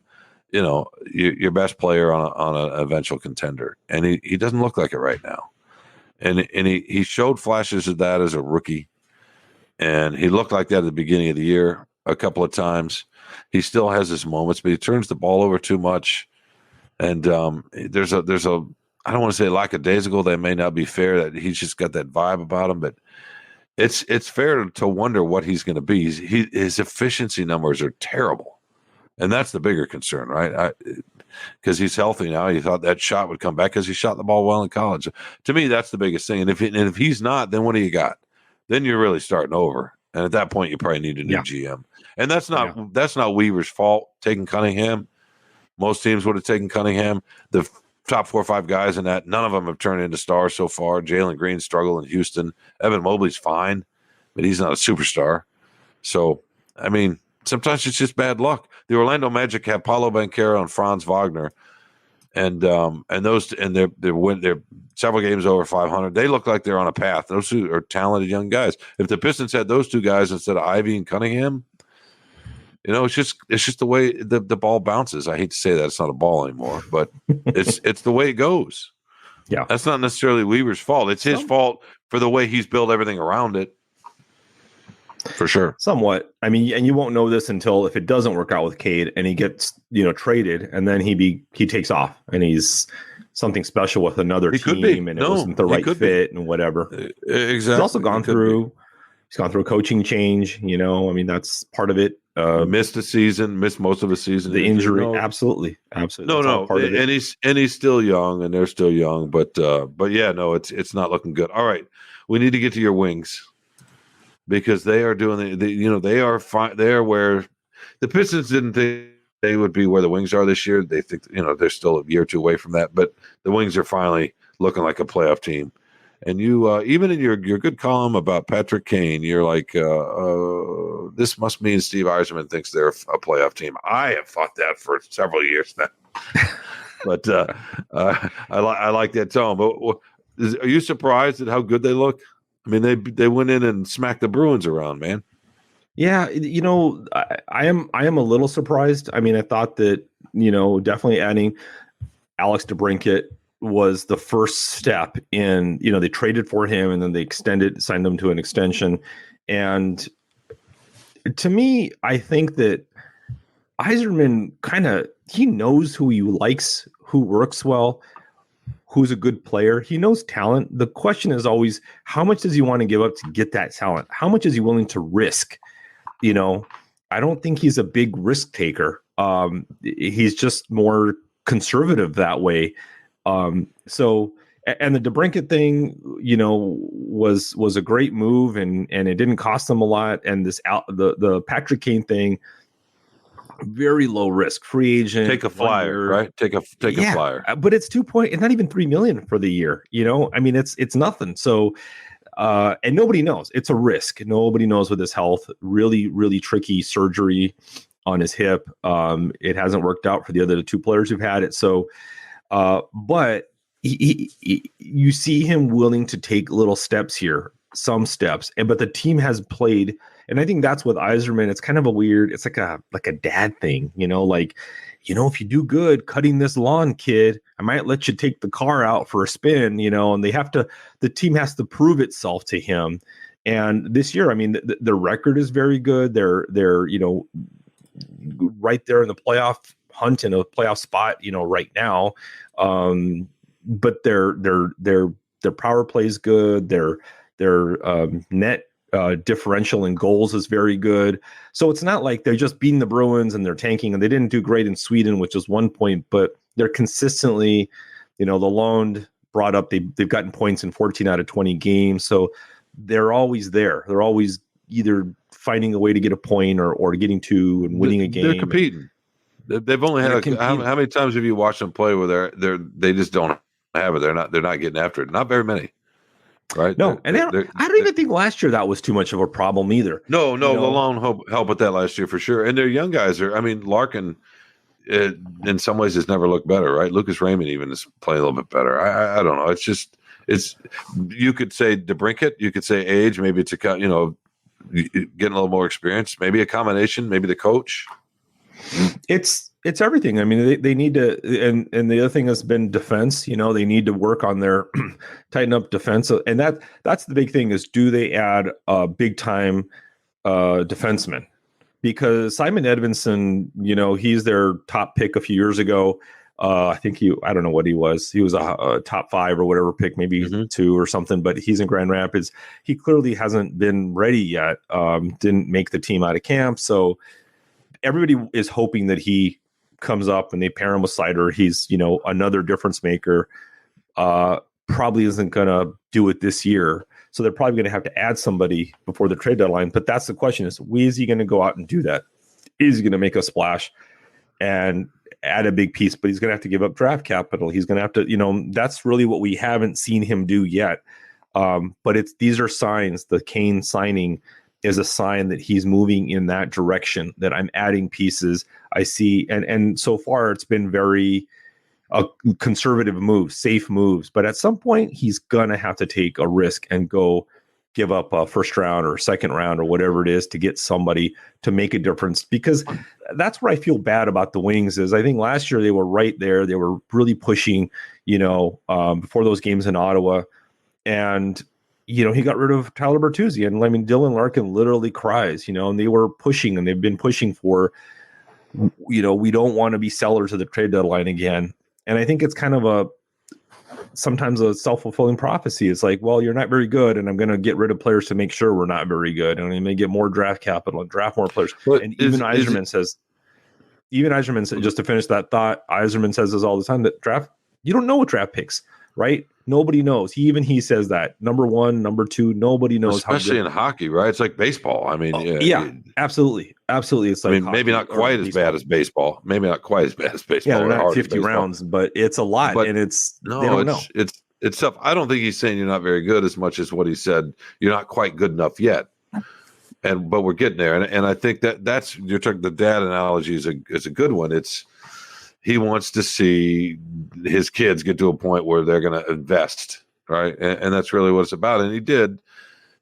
your best player on an eventual contender, and he doesn't look like it right now, and he showed flashes of that as a rookie, and he looked like that at the beginning of the year a couple of times. He still has his moments, but he turns the ball over too much, and there's a I don't want to say lackadaisical. That may not be fair. That he's just got that vibe about him, but it's fair to wonder what he's going to be. His efficiency numbers are terrible, and that's the bigger concern, right? Because he's healthy now. You thought that shot would come back because he shot the ball well in college. To me, that's the biggest thing. And if he's not, then what do you got? Then you're really starting over. And at that point, you probably need a new GM. And that's not Weaver's fault taking Cunningham. Most teams would have taken Cunningham. The top 4 or 5 guys in that, none of them have turned into stars so far. Jalen Green struggled in Houston. Evan Mobley's fine, but he's not a superstar. So, I mean, sometimes it's just bad luck. The Orlando Magic have Paulo Banchero and Franz Wagner, and they're several games over 500. They look like they're on a path. Those two are talented young guys. If the Pistons had those two guys instead of Ivy and Cunningham, it's just the way the ball bounces. I hate to say that it's not a ball anymore, but it's the way it goes. Yeah, that's not necessarily Weaver's fault. It's his fault for the way he's built everything around it. For sure. Somewhat. I mean, and you won't know this until if it doesn't work out with Cade and he gets, traded, and then he takes off and he's something special with another team, and it wasn't the right fit and whatever. Exactly. He's also gone through a coaching change, I mean, that's part of it. Missed most of the season. The injury, absolutely. No, part of it. And he's still young, and they're still young, but yeah, no, it's not looking good. All right, we need to get to your wings, because they are doing they are fine. They are where the Pistons didn't think they would be where the Wings are this year. They think they're still a year or two away from that, but the Wings are finally looking like a playoff team. And you, even in your good column about Patrick Kane, you're like, this must mean Steve Yzerman thinks they're a playoff team. I have thought that for several years now. But I like that tone. But are you surprised at how good they look? I mean, they went in and smacked the Bruins around, man. Yeah, I am a little surprised. I mean, I thought that, definitely adding Alex DeBrincat was the first step in, they traded for him and then they signed him to an extension. And to me, I think that Yzerman he knows who he likes, who works well, who's a good player. He knows talent. The question is always, how much does he want to give up to get that talent? How much is he willing to risk? I don't think he's a big risk taker. He's just more conservative that way. So, and the DeBrincat thing, was a great move, and it didn't cost them a lot. And the Patrick Kane thing, very low risk, free agent, take a flyer, right? Take a flyer, but it's it's not even $3 million for the year. I mean, it's nothing. So, and nobody knows. It's a risk. Nobody knows with his health. Really, really tricky surgery on his hip. It hasn't worked out for the other 2 players who've had it. So, but you see him willing to take little steps here, some steps, but the team has played. And I think that's with Yzerman. It's kind of it's like a dad thing, if you do good cutting this lawn, kid, I might let you take the car out for a spin, and the team has to prove itself to him. And this year, I mean, the record is very good. They're right there in the playoff hunt, in a playoff spot, right now. But their power play is good. Their net differential in goals is very good. So it's not like they're just beating the Bruins and they're tanking, and they didn't do great in Sweden, which is 1 point, but they're consistently, the loaned brought up, they've gotten points in 14 out of 20 games. So they're always there. They're always either finding a way to get a point or getting to and winning a game. They're competing. They've only had how many times have you watched them play where they just don't have it? They're not getting after it. Not very many. right? No, and I don't even think last year that was too much of a problem either. No, Lalone helped with that last year for sure. And their young guys Larkin, in some ways, has never looked better, right? Lucas Raymond even is playing a little bit better. I don't know. You could say DeBrincat, you could say age, maybe it's getting a little more experience, maybe a combination, maybe the coach. It's everything. I mean, they need to, and the other thing has been defense. They need to work on their tighten up defense, and that's the big thing is, do they add a big time defenseman? Because Simon Edvinsson, he's their top pick a few years ago. I think I don't know what he was. He was a top 5 or whatever pick, maybe 2 or something, but he's in Grand Rapids. He clearly hasn't been ready yet. Didn't make the team out of camp. So everybody is hoping that he comes up and they pair him with Sider. He's, another difference maker. Probably isn't going to do it this year. So they're probably going to have to add somebody before the trade deadline. But that's the question is he going to go out and do that? Is he going to make a splash and add a big piece? But he's going to have to give up draft capital. He's going to have to, that's really what we haven't seen him do yet. But these are signs. The Kane signing is a sign that he's moving in that direction, that I'm adding pieces. I see. And so far it's been very conservative moves, safe moves. But at some point he's going to have to take a risk and go give up a first round or second round or whatever it is to get somebody to make a difference. Because that's where I feel bad about the Wings is I think last year they were right there. They were really pushing, before those games in Ottawa. And, he got rid of Tyler Bertuzzi. And Dylan Larkin literally cries, and they were pushing and they've been pushing for, we don't want to be sellers of the trade deadline again. And I think it's kind of sometimes a self-fulfilling prophecy. It's like, well, you're not very good, and I'm going to get rid of players to make sure we're not very good, and I may get more draft capital and draft more players. But and Yzerman says, just to finish that thought, Yzerman says this all the time, that draft, you don't know what draft picks, right? Nobody knows. He says that number 1, number 2, nobody knows. Especially in hockey, right? It's like baseball. I mean, absolutely. It's like maybe not quite as bad as baseball. Maybe not quite as bad as baseball. Yeah, they're not 50 rounds, but it's a lot, and they don't know. It's tough. I don't think he's saying you're not very good as much as what he said. You're not quite good enough yet. But we're getting there, and I think that's you're talking. The dad analogy is a good one. He wants to see his kids get to a point where they're going to invest, right? And that's really what it's about. And he did.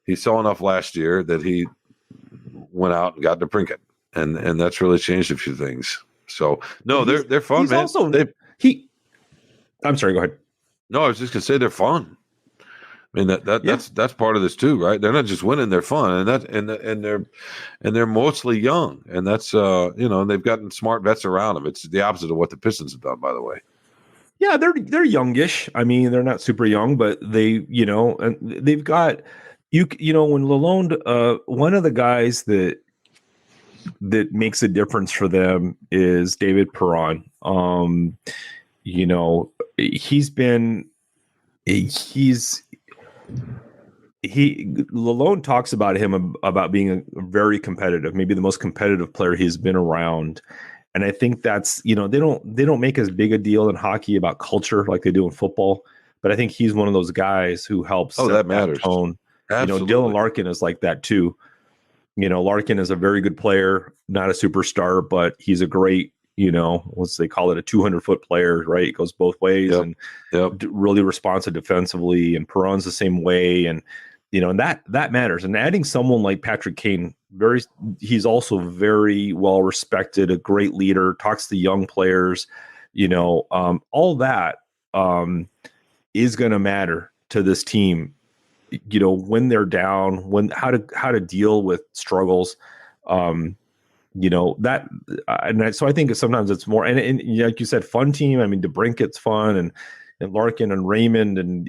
He saw enough last year that he went out and got DeBrincat, and that's really changed a few things. So no, they're fun, man. I'm sorry. Go ahead. No, I was just going to say they're fun. I mean that's part of this too, right? They're not just winning; they're fun, and they're mostly young, and that's they've gotten smart vets around them. It's the opposite of what the Pistons have done, by the way. Yeah, they're youngish. I mean, they're not super young, but they and they've got when Lalonde, one of the guys that makes a difference for them is David Perron. Lalonde talks about him about being a very competitive, maybe the most competitive player he's been around. And I think that's, they don't make as big a deal in hockey about culture like they do in football, but I think he's one of those guys who helps set that matters. Tone. Absolutely. Dylan Larkin is like that too. Larkin is a very good player, not a superstar, but he's a great, they call it a 200-foot player, right? It goes both ways and really responsive defensively. And Perron's the same way. And, and that matters. And adding someone like Patrick Kane, he's also very well respected, a great leader, talks to young players, all that is going to matter to this team, when they're down, how to deal with struggles. So I think sometimes it's more, and like you said, fun team. I mean, DeBrincat's fun, and Larkin and Raymond, and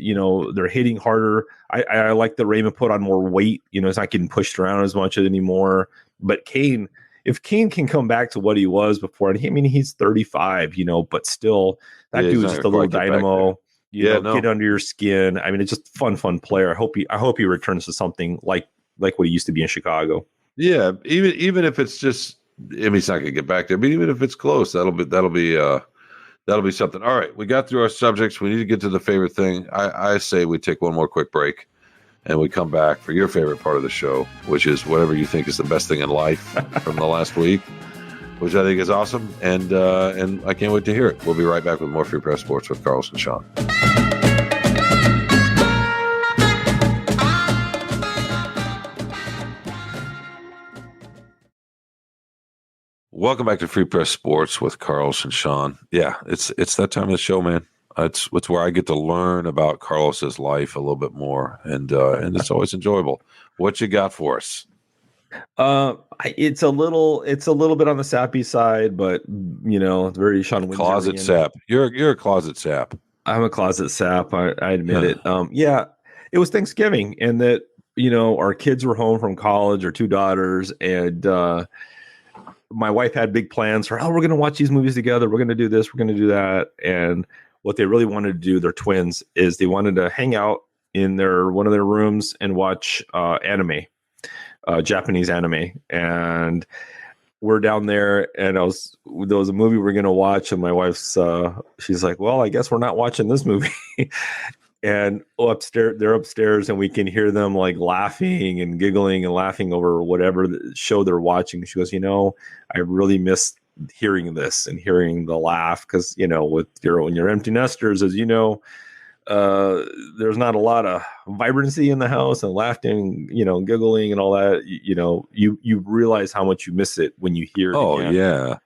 they're hitting harder. I like that Raymond put on more weight. It's not getting pushed around as much anymore. But Kane, if Kane can come back to what he was before, and he's 35, but still, that dude's just a little dynamo. Get under your skin. I mean, it's just fun player. I hope he returns to something like what he used to be in Chicago. Yeah, even if it's just, he's not going to get back there, but even if it's close, that'll be something. All right, we got through our subjects. We need to get to the favorite thing. I say we take one more quick break, and we come back for your favorite part of the show, which is whatever you think is the best thing in life from the last week, which I think is awesome. And I can't wait to hear it. We'll be right back with more Free Press Sports with Carlos and Shawn. Welcome back to Free Press Sports with Carlos and Shawn. Yeah, it's that time of the show, man. It's where I get to learn about Carlos's life a little bit more, and it's always enjoyable. What you got for us? It's a little bit on the sappy side, but it's very Shawn Windsor. Closet sap. You're a closet sap. I'm a closet sap. I admit it. Yeah, it was Thanksgiving, and that our kids were home from college, our two daughters, and my wife had big plans for, we're going to watch these movies together. We're going to do this. We're going to do that. And what they really wanted to do, they're twins, is they wanted to hang out in one of their rooms and watch anime, Japanese anime. And we're down there, and there was a movie we're going to watch, and my wife's, she's like, well, I guess we're not watching this movie. And they're upstairs, and we can hear them like laughing and giggling and laughing over whatever show they're watching. She goes, I really miss hearing this and hearing the laugh, because with when you're empty nesters, as there's not a lot of vibrancy in the house and laughing, giggling and all that. You realize how much you miss it when you hear it. Oh again.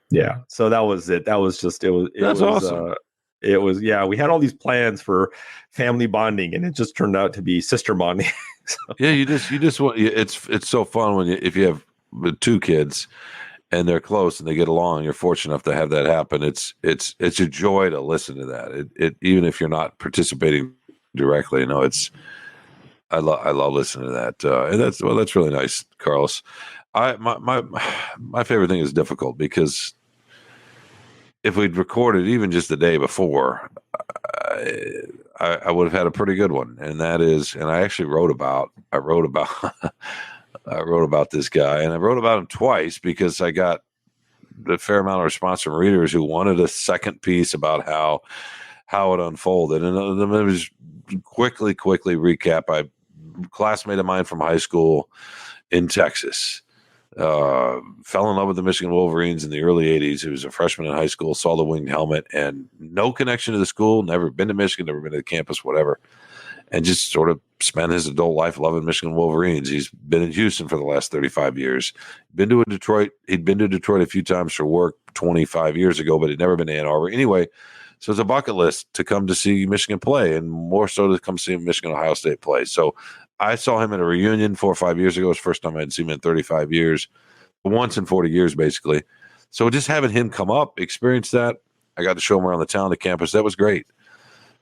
Yeah. So that was it. That was just That's awesome. It was, we had all these plans for family bonding, and it just turned out to be sister bonding. So. Yeah, you just want, it's so fun when if you have two kids and they're close and they get along, you're fortunate enough to have that happen. It's a joy to listen to that. It even if you're not participating directly, I love listening to that. And that's really nice, Carlos. My favorite thing is difficult, because if we'd recorded even just the day before, I would have had a pretty good one. And that is, and I actually wrote about this guy, and I wrote about him twice because I got a fair amount of response from readers who wanted a second piece about how it unfolded. And let me just quickly recap. A classmate of mine from high school in Texas, fell in love with the Michigan Wolverines in the early 80s. He was a freshman in high school, saw the winged helmet, and no connection to the school, never been to Michigan, never been to the campus, whatever, and just sort of spent his adult life loving Michigan Wolverines. He's been in Houston for the last 35 years. Been to Detroit. He'd been to Detroit a few times for work 25 years ago, but he'd never been to Ann Arbor. Anyway, so it's a bucket list to come to see Michigan play, and more so to come see Michigan Ohio State play. So I saw him at a reunion 4 or 5 years ago. It was the first time I'd seen him in 35 years, once in 40 years, basically. So just having him come up, experience that. I got to show him around the town, the campus. That was great.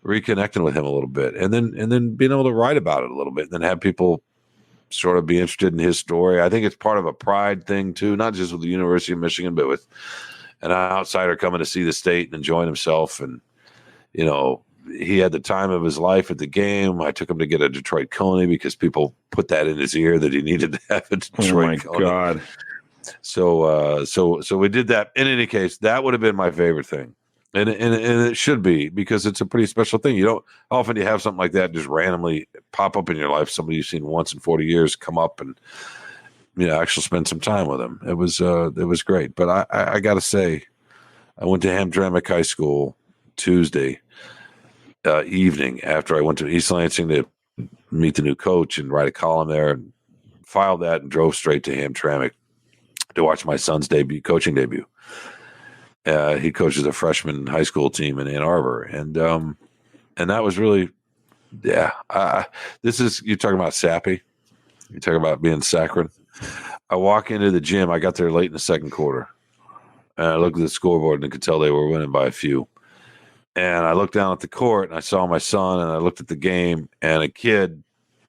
Reconnecting with him a little bit, and then being able to write about it a little bit, and then have people sort of be interested in his story. I think it's part of a pride thing too, not just with the University of Michigan, but with an outsider coming to see the state and enjoying himself. And he had the time of his life at the game. I took him to get a Detroit Coney because people put that in his ear that he needed to have a Detroit Coney. Oh my God! So we did that. In any case, that would have been my favorite thing, and it should be, because it's a pretty special thing. How often do you have something like that just randomly pop up in your life? Somebody you've seen once in 40 years come up and actually spend some time with him. It was great. But I got to say, I went to Hamtramck High School Tuesday evening after I went to East Lansing to meet the new coach and write a column there, and filed that and drove straight to Hamtramck to watch my son's coaching debut. He coaches a freshman high school team in Ann Arbor, and that was really, you're talking about sappy. You're talking about being saccharine. I walk into the gym. I got there late in the second quarter, and I looked at the scoreboard and could tell they were winning by a few. And I looked down at the court, and I saw my son, and I looked at the game, and a kid,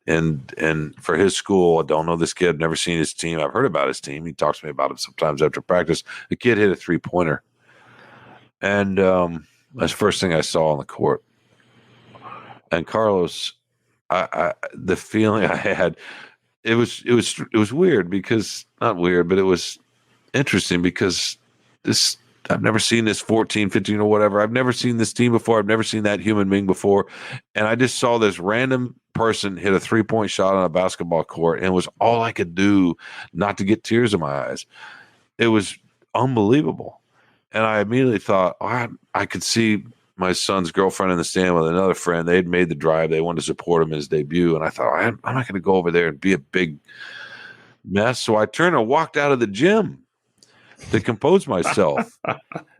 and for his school, I don't know this kid, never seen his team. I've heard about his team. He talks to me about it sometimes after practice. The kid hit a 3-pointer, and that's the first thing I saw on the court. And Carlos, the feeling I had, it was weird, because not weird, but it was interesting, because I've never seen this 14, 15 or whatever. I've never seen this team before. I've never seen that human being before. And I just saw this random person hit a 3-point shot on a basketball court, and it was all I could do not to get tears in my eyes. It was unbelievable. And I immediately thought, I could see my son's girlfriend in the stand with another friend. They had made the drive. They wanted to support him in his debut. And I thought, I'm not going to go over there and be a big mess. So I turned and walked out of the gym to compose myself.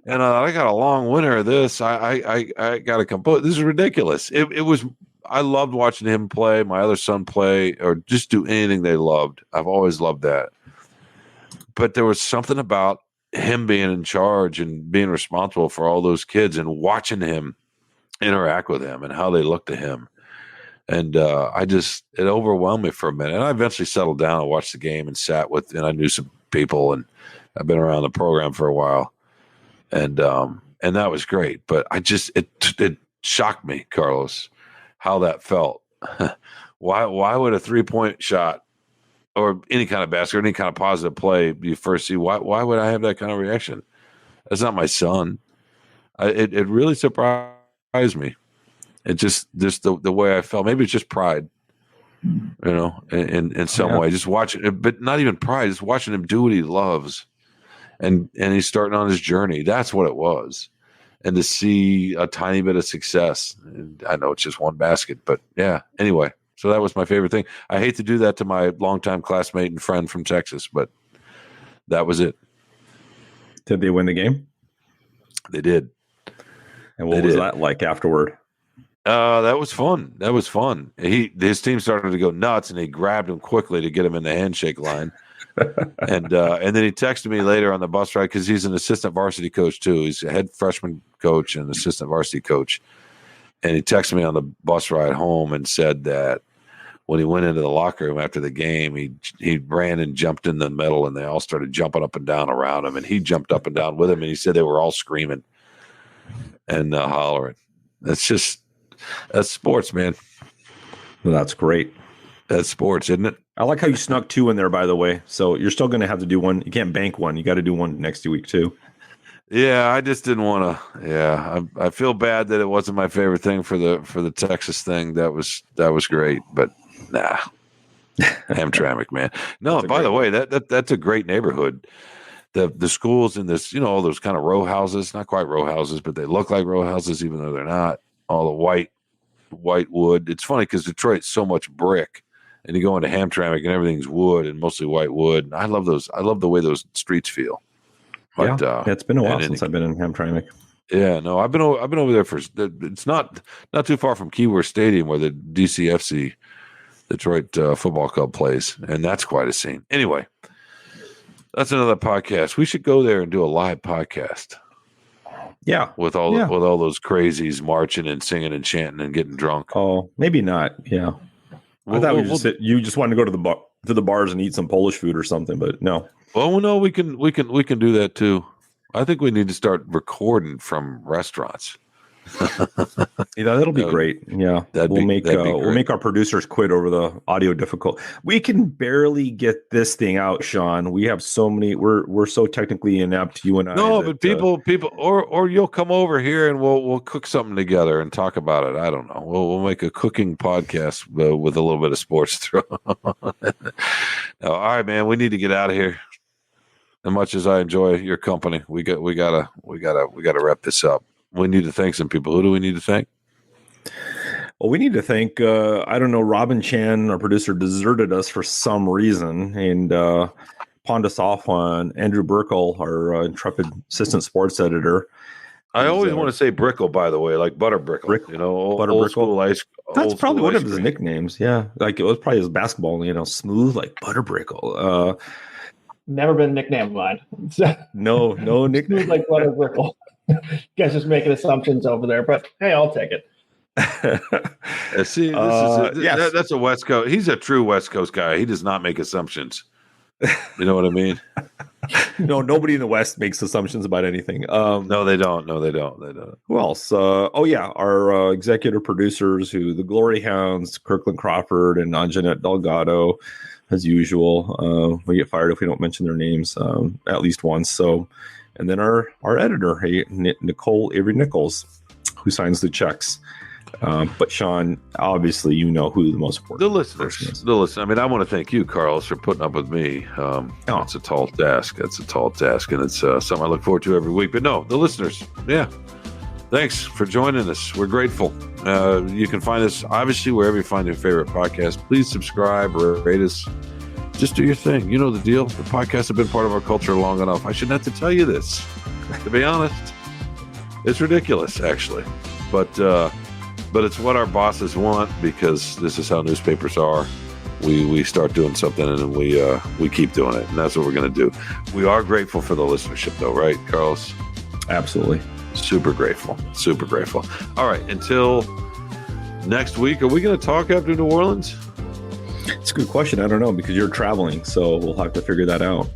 And I got a long winter of this. I got to compose. This is ridiculous. It was. I loved watching him play, my other son play, or just do anything they loved. I've always loved that. But there was something about him being in charge and being responsible for all those kids and watching him interact with them and how they looked to him. And it overwhelmed me for a minute. And I eventually settled down and watched the game and and I knew some people, and I've been around the program for a while. And that was great. But it shocked me, Carlos, how that felt. Why would a 3-point shot or any kind of basket or any kind of positive play you first see, why would I have that kind of reaction? That's not my son. It really surprised me. It just the way I felt. Maybe it's just pride, in some way. Just watching it, but not even pride. Just watching him do what he loves, and he's starting on his journey. That's what it was. And to see a tiny bit of success. And I know it's just one basket, but yeah. Anyway, so that was my favorite thing. I hate to do that to my longtime classmate and friend from Texas, but that was it. Did they win the game? They did. And what was that like afterward? That was fun. His team started to go nuts, and he grabbed him quickly to get him in the handshake line. and then he texted me later on the bus ride, because he's an assistant varsity coach too. He's a head freshman coach and assistant varsity coach. And he texted me on the bus ride home and said that when he went into the locker room after the game, he ran and jumped in the middle, and they all started jumping up and down around him, and he jumped up and down with him. And he said they were all screaming and hollering. That's sports, man. Well, that's great. That's sports, isn't it? I like how you snuck 2 in there, by the way. So you're still going to have to do one. You can't bank one. You got to do one next week too. Yeah, I just didn't want to. Yeah, I feel bad that it wasn't my favorite thing for the Texas thing. That was great, but nah, Hamtramck, man. No, by the way, that's a great neighborhood. The schools in this, all those kind of row houses, not quite row houses, but they look like row houses, even though they're not. All the white wood. It's funny because Detroit's so much brick, and you go into Hamtramck and everything's wood and mostly white wood. And I love those. I love the way those streets feel. But, it's been a while since I've been in Hamtramck. Yeah, no, I've been over there for. It's not too far from Keyworth Stadium where the DCFC, Detroit Football Club, plays, and that's quite a scene. Anyway, that's another podcast. We should go there and do a live podcast. Yeah, with all those crazies marching and singing and chanting and getting drunk. Oh, maybe not. Yeah, I thought you just wanted to go to the bars and eat some Polish food or something, but no. Well, no, we can do that too. I think we need to start recording from restaurants. That'll be great. Yeah, we'll make our producers quit over the audio difficult. We can barely get this thing out, Shawn. We have so many. We're so technically inept. You and I. No, but people, or you'll come over here and we'll cook something together and talk about it. I don't know. We'll make a cooking podcast with a little bit of sports thrown. All right, man. We need to get out of here. As much as I enjoy your company, we gotta wrap this up. We need to thank some people. Who do we need to thank? Well, we need to thank, Robin Chan, our producer, deserted us for some reason and pawned us off on Andrew Burkle, our intrepid assistant sports editor. I always want to say Brickle, by the way, like Butter Brickle. Old school ice. That's probably one of his nicknames. Yeah, like it was probably his basketball. Smooth like Butter Brickle. Never been a nickname of mine. No nickname. Smooth like Butter Brickle. You guys just making assumptions over there, but hey, I'll take it. See, that's a West Coast. He's a true West Coast guy. He does not make assumptions. You know what I mean? No, nobody in the West makes assumptions about anything. No, they don't. Who else? Our executive producers, the Glory Hounds, Kirkland Crawford and Anjanette Delgado, as usual. We get fired if we don't mention their names at least once. So. And then our editor, Nicole Avery Nichols, who signs the checks. But Shawn, obviously, you know who the most important the listeners. The listen. I mean, I want to thank you, Carlos, for putting up with me. It's a tall task. It's a tall task, and it's something I look forward to every week. But no, the listeners, yeah. Thanks for joining us. We're grateful. You can find us, obviously, wherever you find your favorite podcast. Please subscribe or rate us. Just do your thing. You know the deal. The podcasts have been part of our culture long enough. I shouldn't have to tell you this. To be honest, it's ridiculous, actually. But it's what our bosses want, because this is how newspapers are. We start doing something and we keep doing it, and that's what we're going to do. We are grateful for the listenership, though, right, Carlos? Absolutely. Super grateful. Super grateful. All right. Until next week, are we going to talk after New Orleans? It's a good question. I don't know, because you're traveling, so we'll have to figure that out.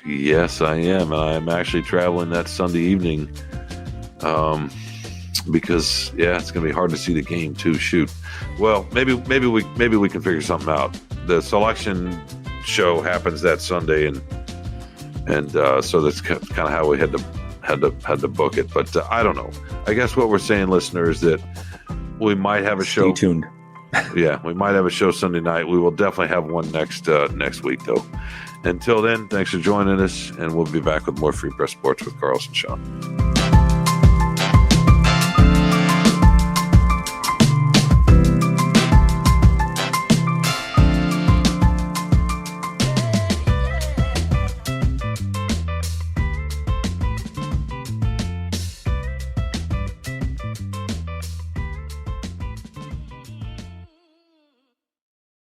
Yes, I am. And I'm actually traveling that Sunday evening. Because it's going to be hard to see the game too. Shoot. Well, maybe we can figure something out. The selection show happens that Sunday, and so that's kind of how we had to book it. But I don't know. I guess what we're saying, listeners, that we might have a show. Stay tuned. Yeah, we might have a show Sunday night. We will definitely have one next week, though. Until then, thanks for joining us, and we'll be back with more Free Press Sports with Carlos and Shawn.